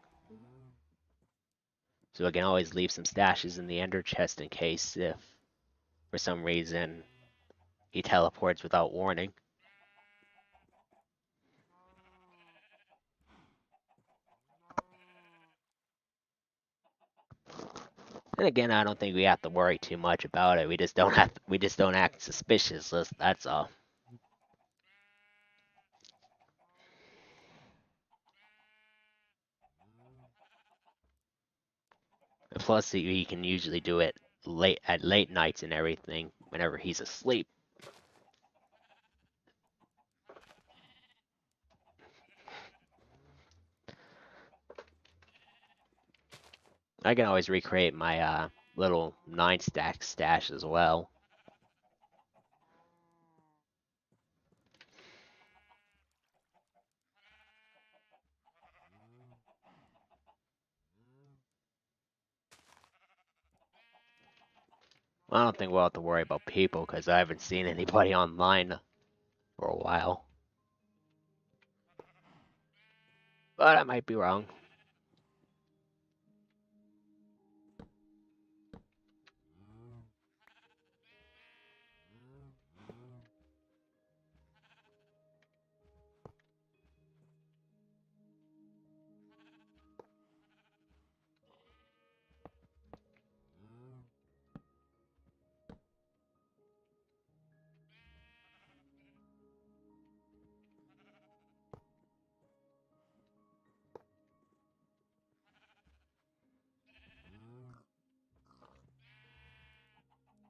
So I can always leave some stashes in the ender chest in case if, for some reason, he teleports without warning. And again, I don't think we have to worry too much about it. We just don't act suspicious. That's all. And plus, he can usually do it late nights and everything whenever he's asleep. I can always recreate my little 9-stack stash as well. I don't think we'll have to worry about people because I haven't seen anybody online for a while. But I might be wrong.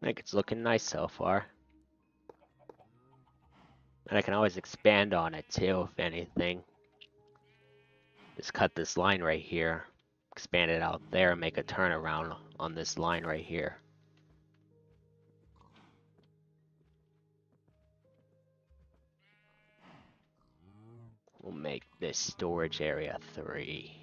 I think it's looking nice so far. And I can always expand on it too, if anything. Just cut this line right here, expand it out there, and make a turnaround on this line right here. We'll make this storage area 3.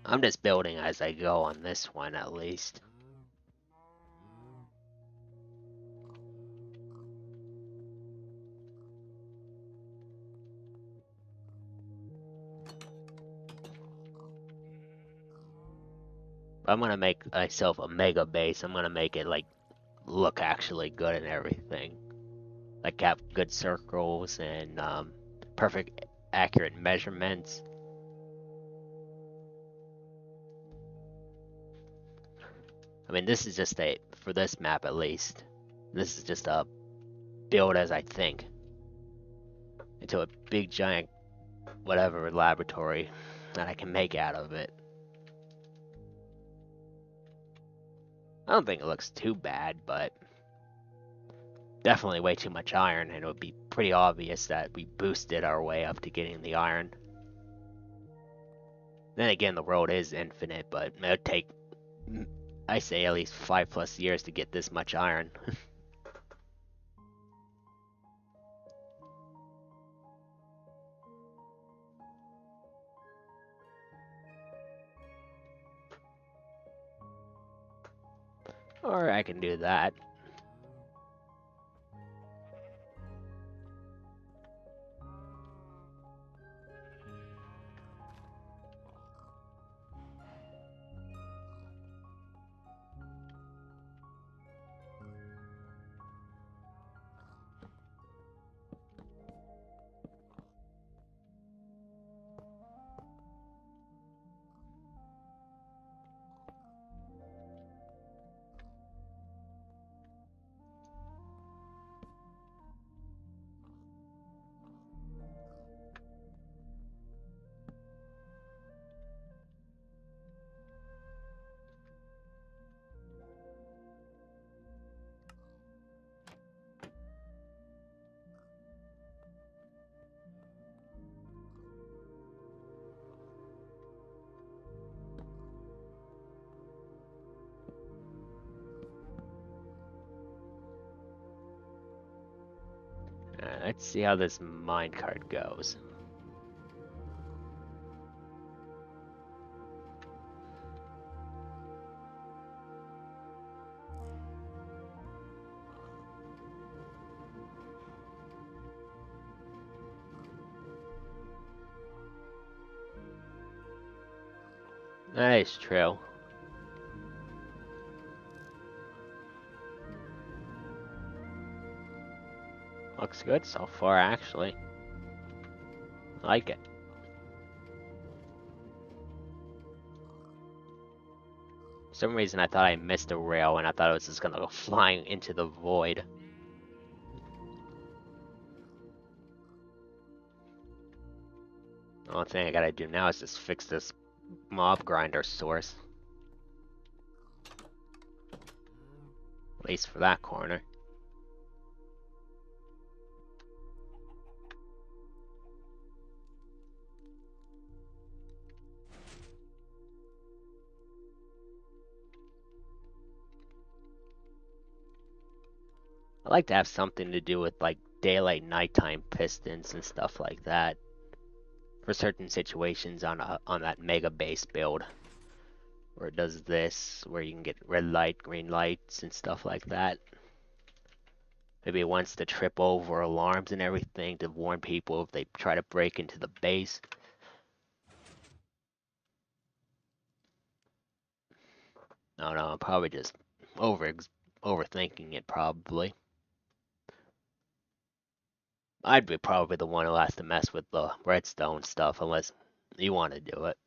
I'm just building as I go on this one at least. I'm gonna make myself a mega base. I'm gonna make it like look actually good and everything. Like have good circles and perfect accurate measurements. I mean, this is just for this map at least, this is just a build as I think into a big giant whatever laboratory that I can make out of it. I don't think it looks too bad, but definitely way too much iron, and it would be pretty obvious that we boosted our way up to getting the iron. Then again, the road is infinite, but it would take, I say, at least 5+ years to get this much iron. Or I can do that. Let's see how this minecart goes. That is true. Looks good so far, actually. I like it. For some reason, I thought I missed a rail, and I thought it was just gonna go flying into the void. The only thing I gotta do now is just fix this mob grinder source. At least for that corner. I like to have something to do with like daylight nighttime pistons and stuff like that for certain situations on that mega base build where it does this, where you can get red light, green lights and stuff like that. Maybe it wants to trip over alarms and everything to warn people if they try to break into the base. No, I'm probably just overthinking it probably. I'd be probably the one who has to mess with the redstone stuff unless you want to do it.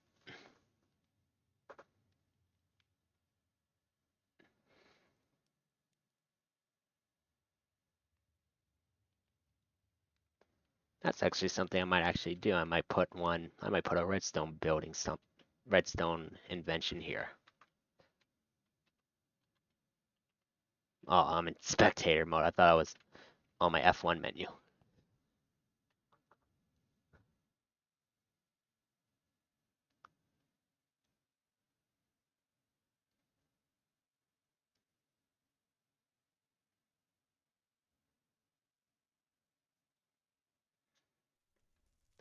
That's actually something I might actually do. I might put a redstone building, some redstone invention here. Oh, I'm in spectator mode. I thought I was on my F1 menu.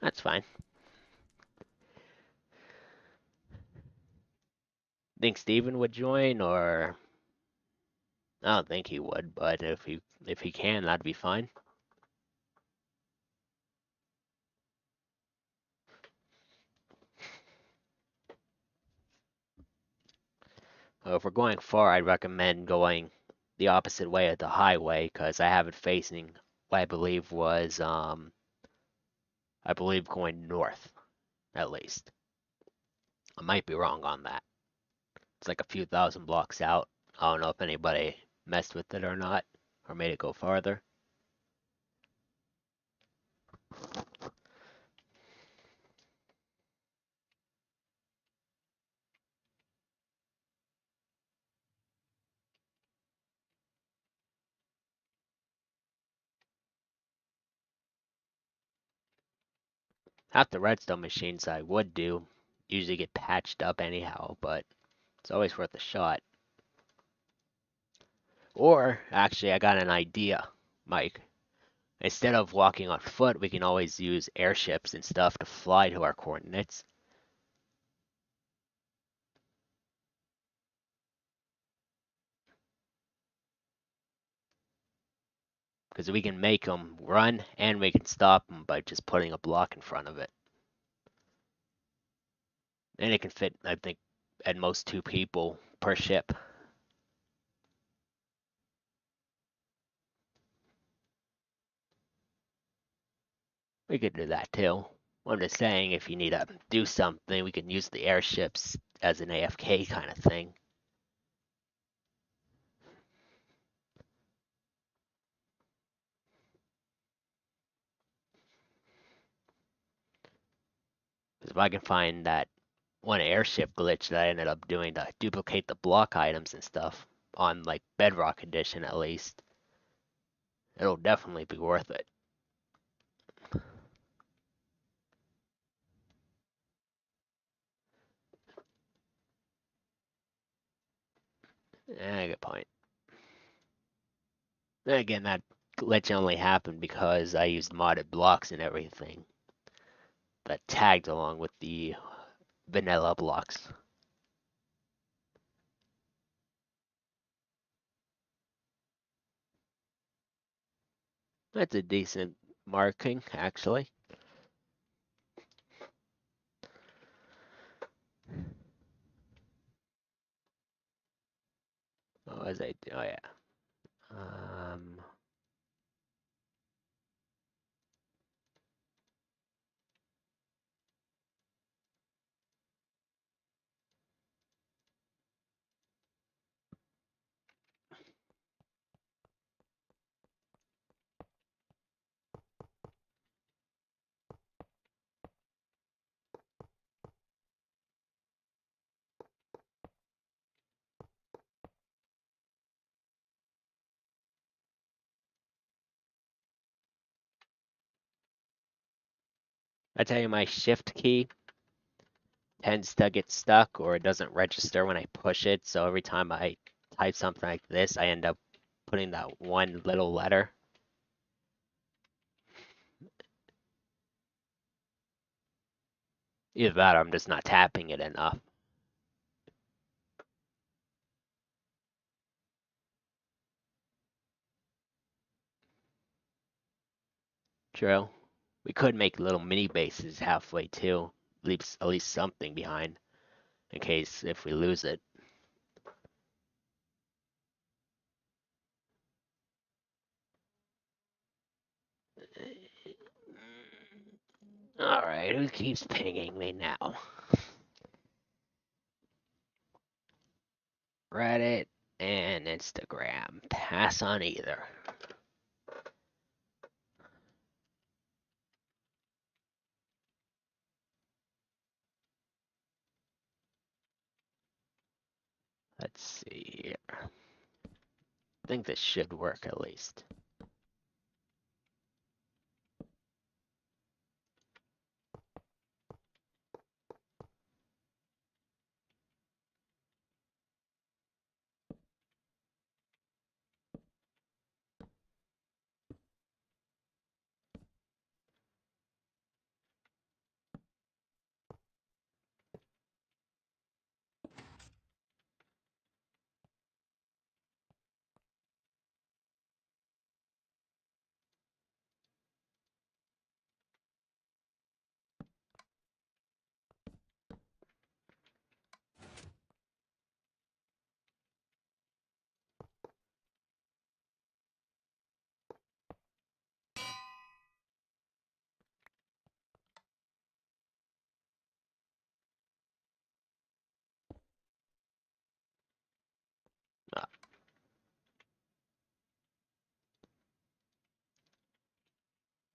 That's fine. Think Steven would join, or I don't think he would, but if he can, that'd be fine. If we're going far, I'd recommend going the opposite way of the highway because I have it facing what I believe was I believe going north at least. I might be wrong on that. It's like a few thousand blocks out. I don't know if anybody messed with it or not, or made it go farther. Half the redstone machines I would do usually get patched up anyhow, but it's always worth a shot. Or, actually, I got an idea, Mike. Instead of walking on foot, we can always use airships and stuff to fly to our coordinates. Because we can make them run and we can stop them by just putting a block in front of it. And it can fit, I think, at most 2 people per ship. We could do that too. I'm just saying, if you need to do something, we can use the airships as an AFK kind of thing. Because if I can find that one airship glitch that I ended up doing to duplicate the block items and stuff on like Bedrock Edition at least, it'll definitely be worth it. Good point. Then again, that glitch only happened because I used modded blocks and everything that tagged along with the vanilla blocks. That's a decent marking, actually. What was I doing? Oh yeah. I tell you, my shift key tends to get stuck or it doesn't register when I push it. So every time I type something like this, I end up putting that one little letter. Either that or I'm just not tapping it enough. True. We could make little mini bases halfway too. Leaves at least something behind in case if we lose it. Alright, who keeps pinging me now? Reddit and Instagram. Pass on either. Let's see here. I think this should work at least.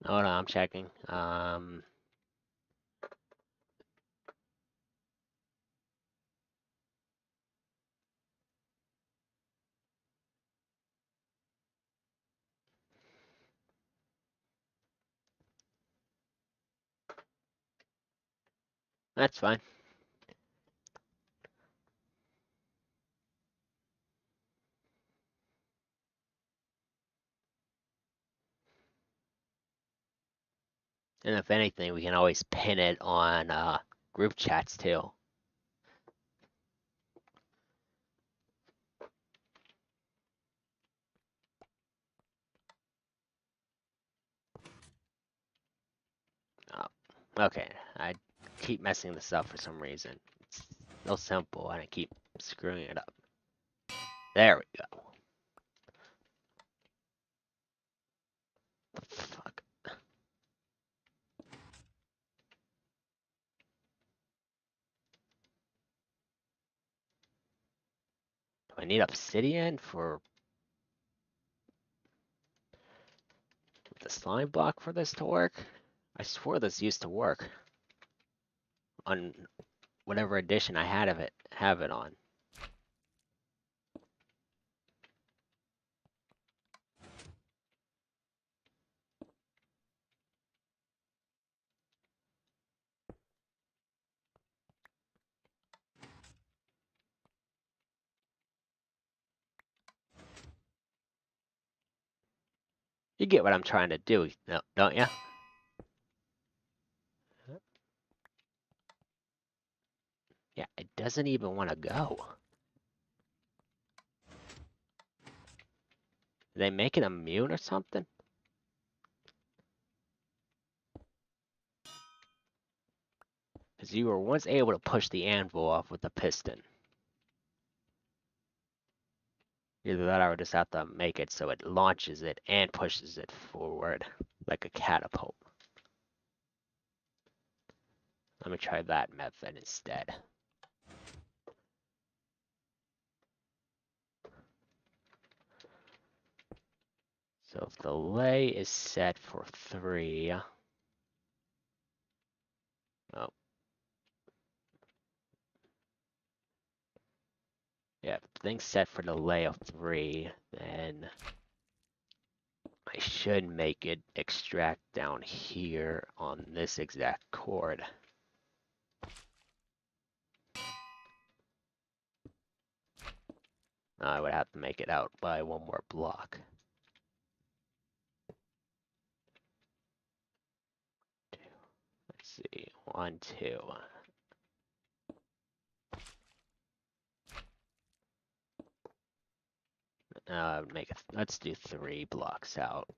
Hold on, I'm checking. That's fine. And if anything, we can always pin it on group chats too. Oh, okay, I keep messing this up for some reason. It's so simple, and I keep screwing it up. There we go. The fuck. Do I need obsidian for the slime block for this to work? I swore this used to work on whatever edition I had of it, have it on. You get what I'm trying to do, don't you? Yeah, it doesn't even want to go. They make it immune or something? Because you were once able to push the anvil off with the piston. Either that or I just have to make it so it launches it and pushes it forward like a catapult. Let me try that method instead. So if the lay is set for 3, oh, yeah, if the thing's set for the lay of 3, then I should make it extract down here on this exact chord. I would have to make it out by 1 more block. 2, let's see, 1, 2. Let's do 3 blocks out.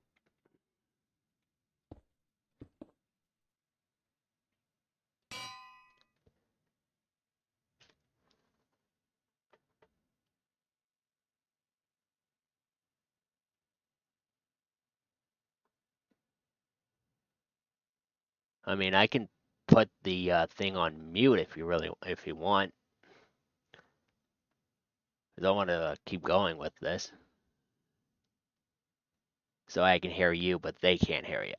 I mean, I can put the thing on mute if you want. I don't want to keep going with this. So I can hear you, but they can't hear you.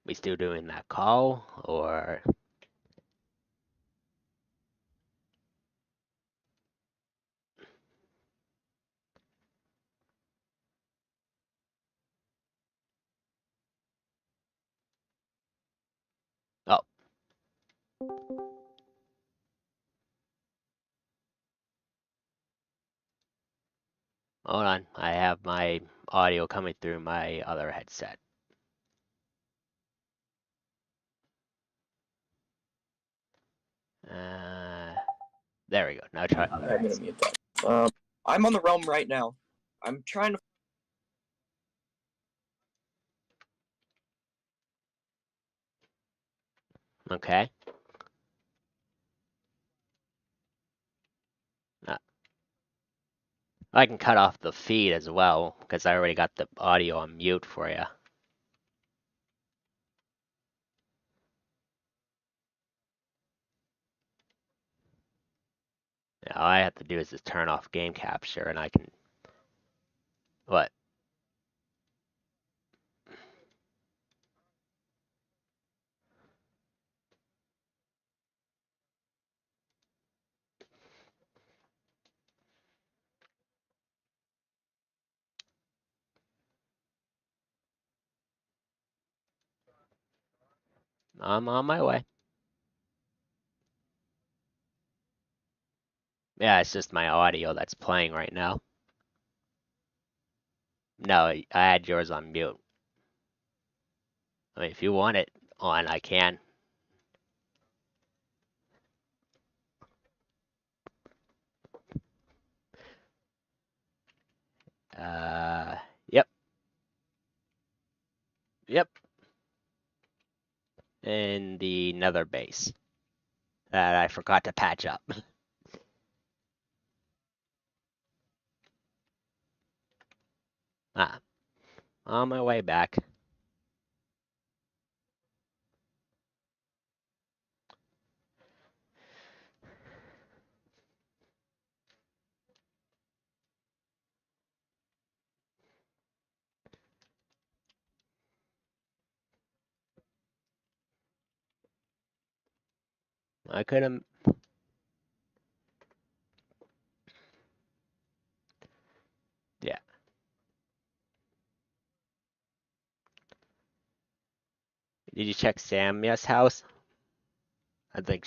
We still doing that call, or oh, Hold on, I have my audio coming through my other headset. There we go. Now try other I'm gonna mute that. I'm on the realm right now. I'm trying to. Okay. I can cut off the feed as well, because I already got the audio on mute for you. Yeah, all I have to do is just turn off game capture and I can... What? I'm on my way. Yeah, it's just my audio that's playing right now. No, I had yours on mute. I mean, if you want it on, I can. Yep. Yep. And the nether base that I forgot to patch up. Ah, on my way back. I could have... Yeah. Did you check Samya's house? I think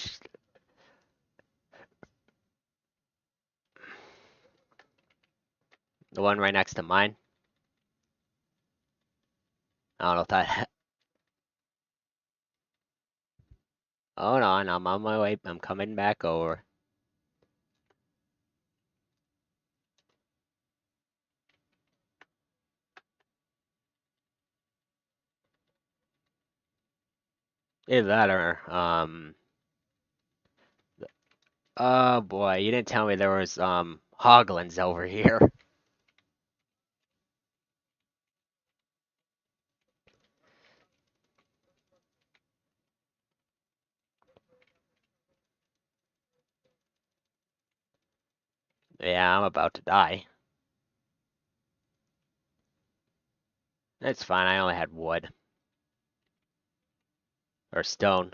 the one right next to mine. I don't know if that... Hold on, I'm on my way. I'm coming back over. Either that or, oh boy, you didn't tell me there was, hoglins over here. Yeah, I'm about to die. It's fine, I only had wood. Or stone.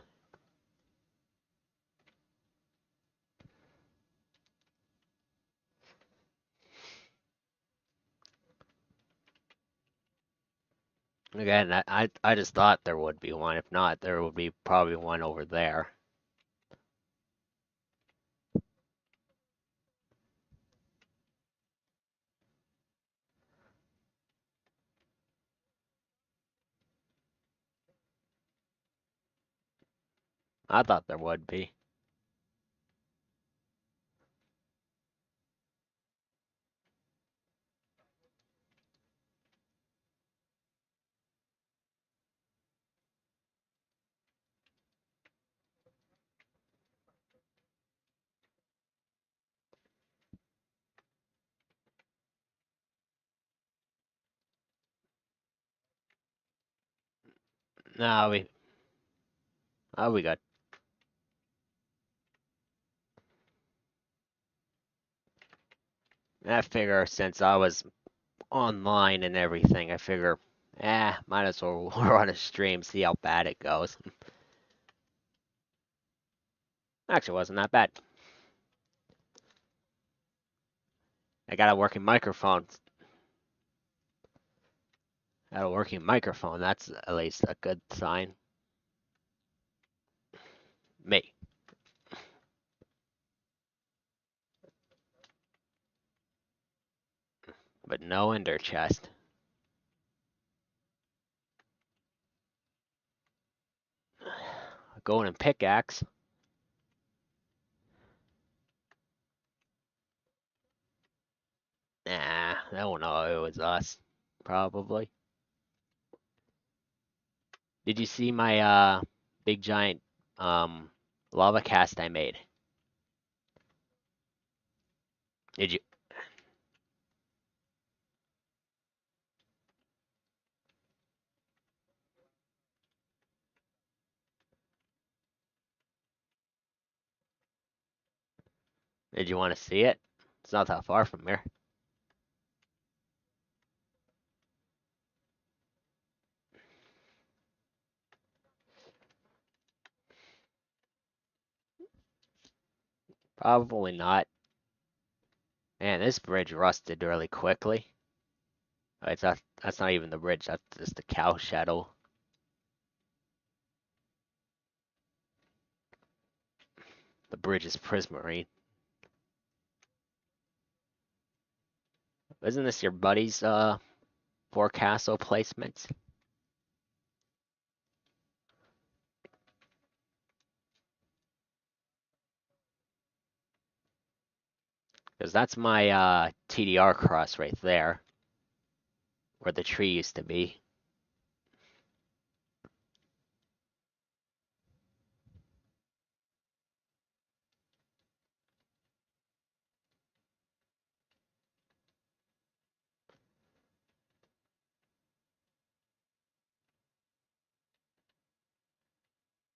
Again, I just thought there would be one. If not, there would be probably one over there. I thought there would be. No, we got. I figure since I was online and everything, I figure, might as well run a stream, see how bad it goes. Actually, wasn't that bad. I got a working microphone. Got a working microphone. That's at least a good sign. Me. no ender chest. Going and pickaxe. Nah, they won't know it was us. Probably. Did you see my big giant lava cast I made? Did you? Did you want to see it? It's not that far from here. Probably not. Man, this bridge rusted really quickly. That's not even the bridge, that's just the cow shadow. The bridge is prismarine. Isn't this your buddy's forecastle placements? Because that's my TDR cross right there. Where the tree used to be.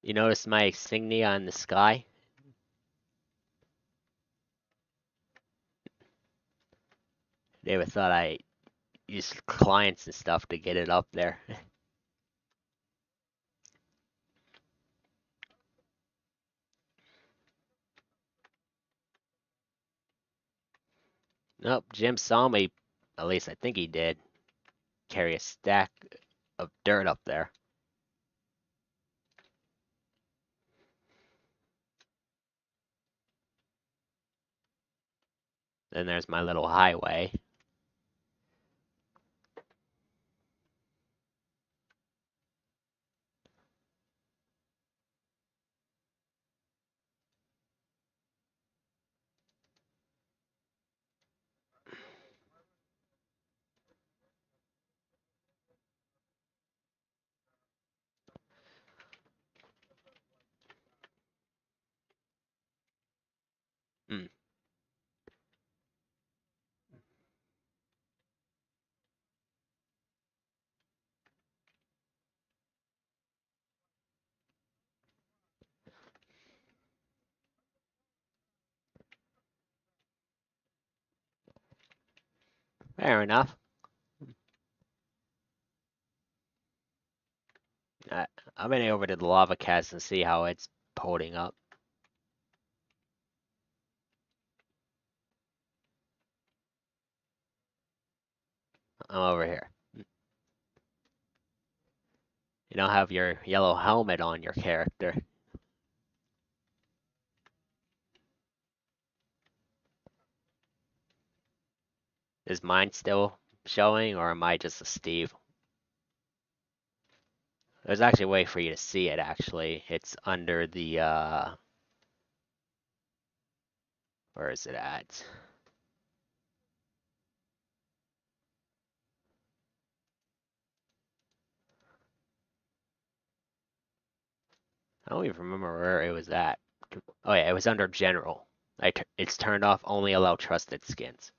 You notice my insignia in the sky? David thought I used clients and stuff to get it up there. Nope, Jim saw me, at least I think he did, carry a stack of dirt up there. Then there's my little highway. Hmm. Fair enough. I'm gonna over to the lava cast and see how it's holding up. I'm over here. You don't have your yellow helmet on your character. Is mine still showing, or am I just a Steve? There's actually a way for you to see it, actually. It's under the, where is it at? I don't even remember where it was at. Oh yeah, it was under general. It's turned off, only allow trusted skins.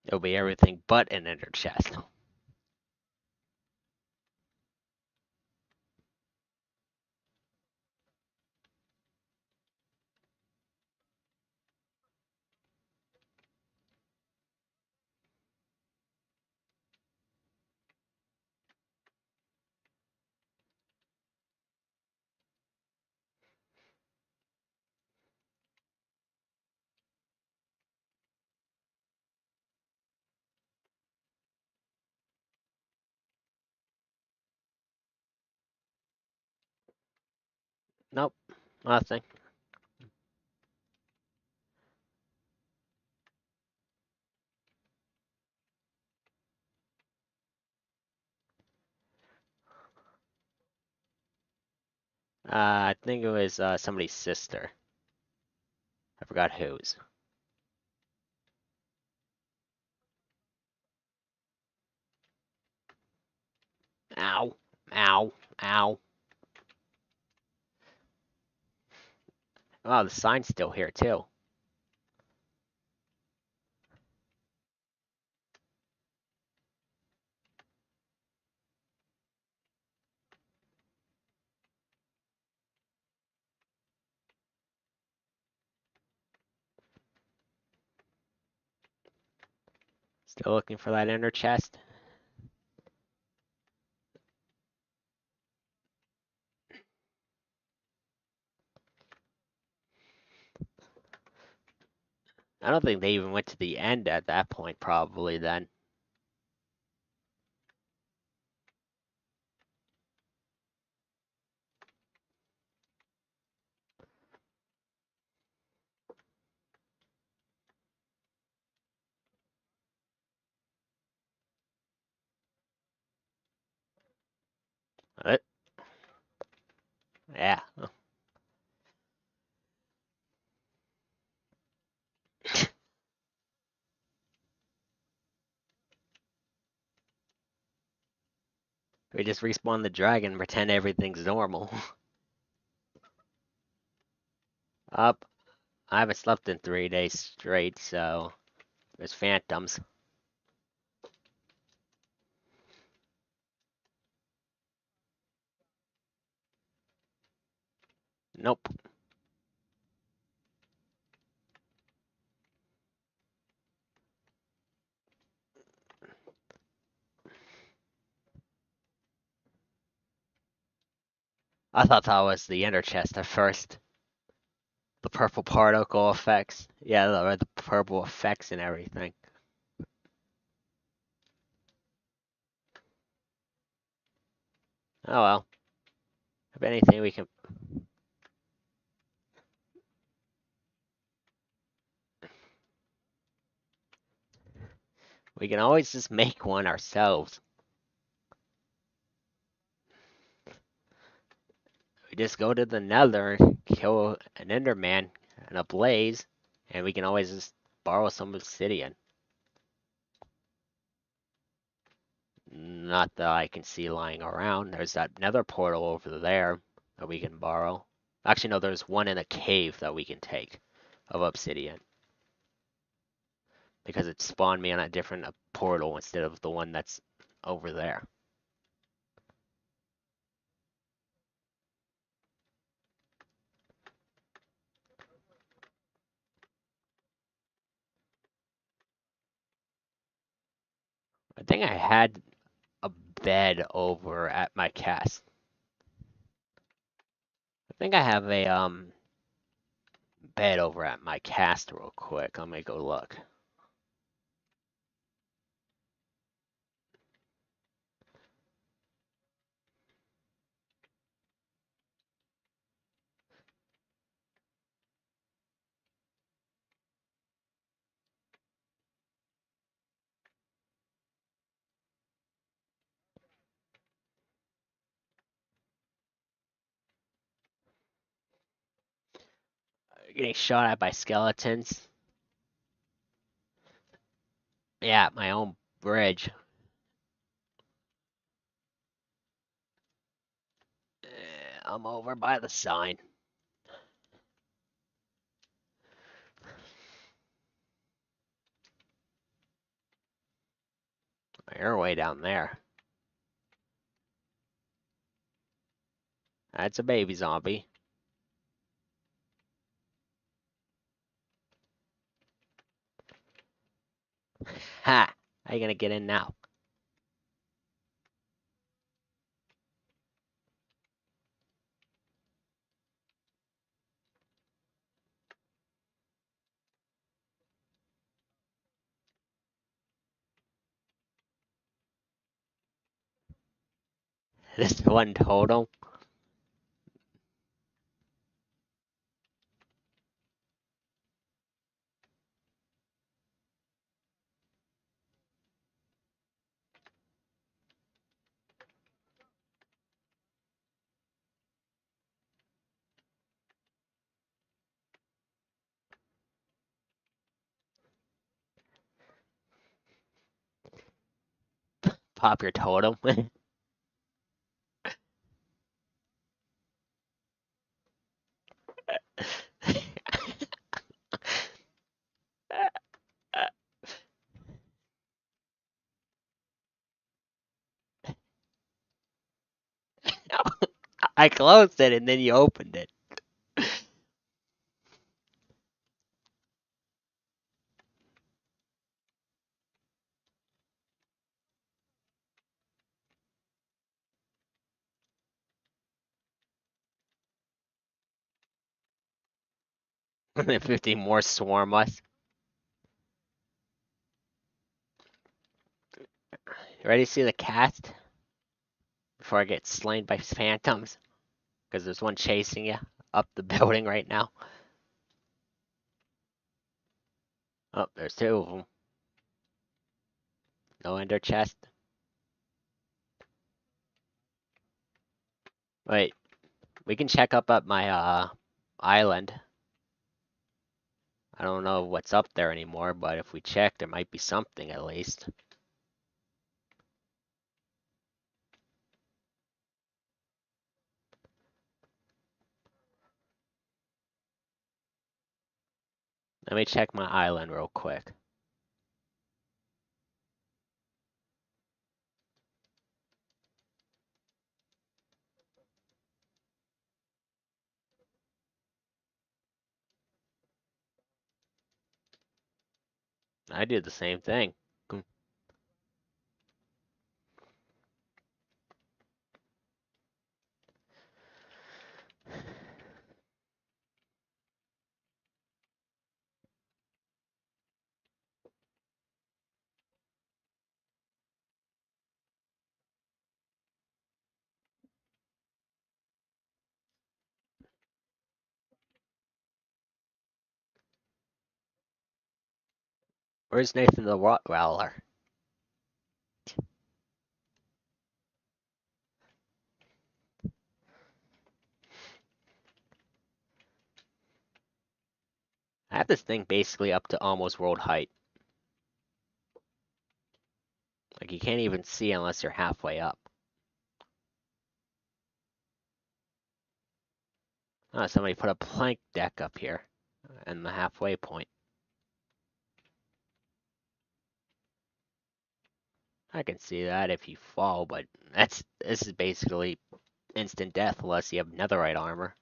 It'll be everything but an ender chest. Nope, nothing. I think it was somebody's sister. I forgot whose. Ow, ow, ow. Oh, the sign's still here too. Still looking for that inner chest. I don't think they even went to the end at that point, probably then. Uh, yeah. We just respawn the dragon and pretend everything's normal. Up. I haven't slept in 3 days straight, so there's phantoms. Nope. I thought that was the inner chest at first. The purple particle effects. Yeah, the purple effects and everything. Oh well. If anything, we can always just make one ourselves. We just go to the Nether, kill an Enderman and a blaze, and we can always just borrow some obsidian. Not that I can see lying around. There's that Nether portal over there that we can borrow. Actually, no, there's one in a cave that we can take of obsidian. Because it spawned me on a different portal instead of the one that's over there. I think I had a bed over at my cast. I think I have a bed over at my cast real quick. Let me go look. Getting shot at by skeletons. Yeah, my own bridge. I'm over by the sign. You're way down there. That's a baby zombie. Ha! How you gonna get in now? This one total. pop your totem. I closed it and then you opened it. And then 50 more swarm us. You ready to see the cast? Before I get slain by phantoms? Because there's one chasing you up the building right now. Oh, there's two of them. No ender chest. Wait, we can check up at my island. I don't know what's up there anymore, but if we check, there might be something at least. Let me check my island real quick. I did the same thing. Where's Nathan the Rottweiler? I have this thing basically up to almost world height. Like you can't even see unless you're halfway up. Oh, somebody put a plank deck up here and the halfway point. I can see that if you fall, but this is basically instant death unless you have netherite armor.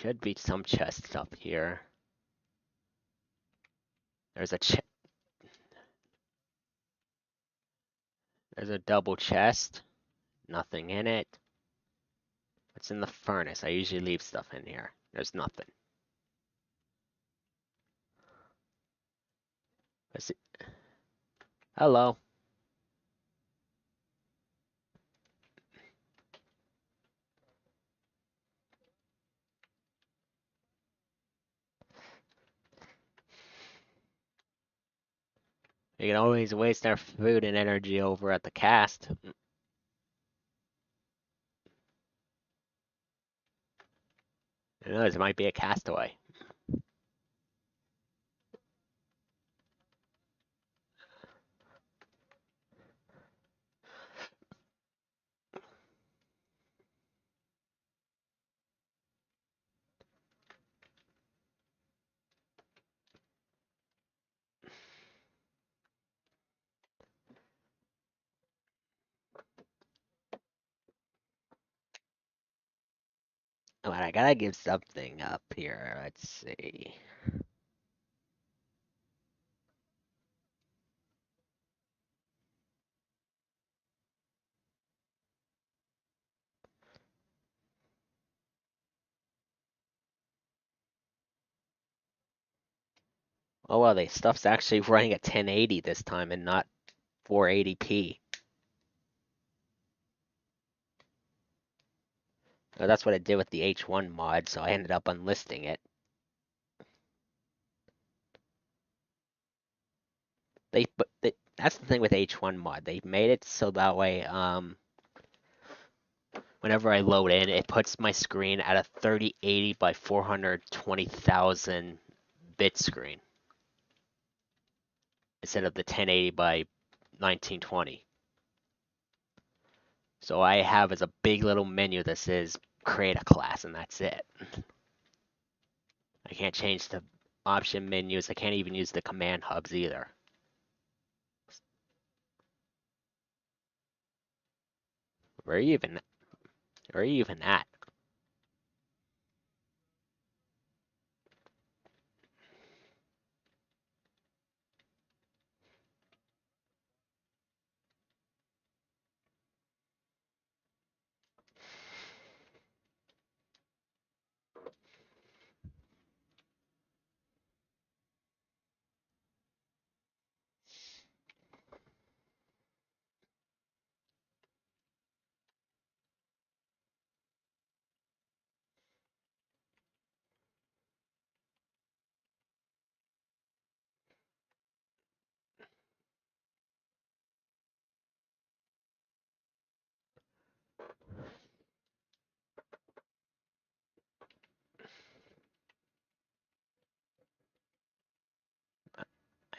Should be some chests up here. There's a there's a double chest. Nothing in it. What's in the furnace? I usually leave stuff in here. There's nothing. Let's see. Hello. You can always waste our food and energy over at the cast. Who knows, it might be a castaway. But I gotta give something up here. Let's see. Oh well, the stuff's actually running at 1080 this time and not 480p. Oh, that's what I did with the H1 mod, so I ended up unlisting it. That's the thing with H1 mod. They made it so that way, whenever I load in, it puts my screen at a 3080 by 420,000 bit screen. instead of the 1080 by 1920. So I have as a big little menu that says create a class, and that's it. I can't change the option menus. I can't even use the command hubs either. Where are you even at?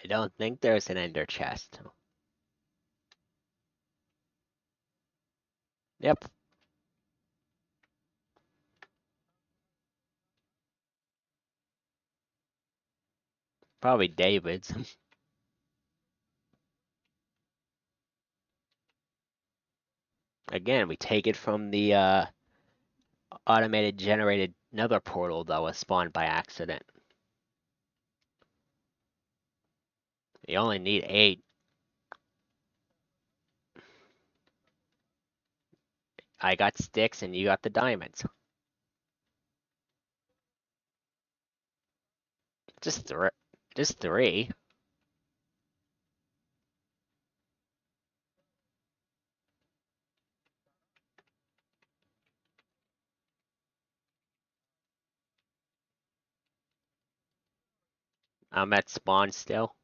I don't think there's an ender chest. Yep. Probably David's. Again, we take it from the automated generated nether portal that was spawned by accident. You only need 8. I got sticks and you got the diamonds. Just 3. Just 3. I'm at spawn still.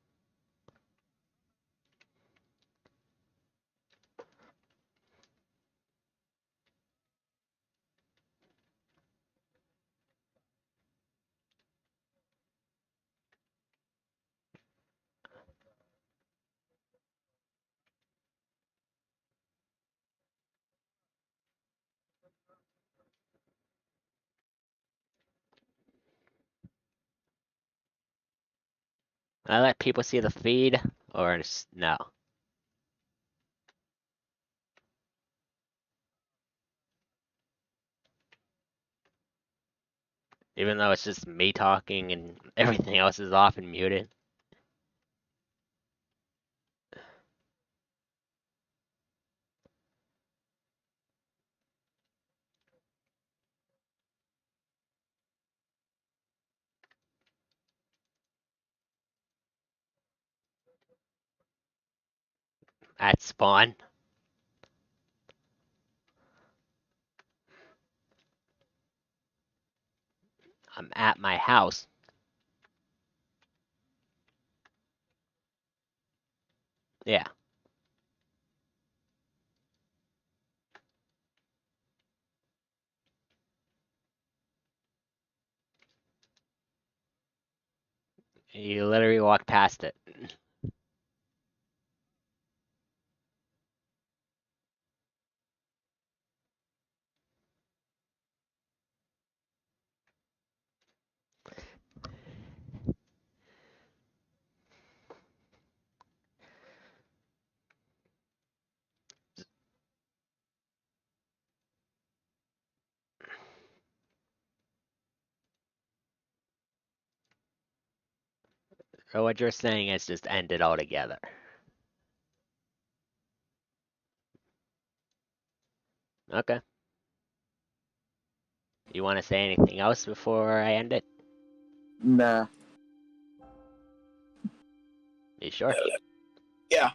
I let people see the feed, or no? Even though it's just me talking and everything else is off and muted. At spawn. I'm at my house. Yeah. You literally walk past it. So what you're saying is just end it altogether. Okay. You want to say anything else before I end it? Nah. You sure? Yeah.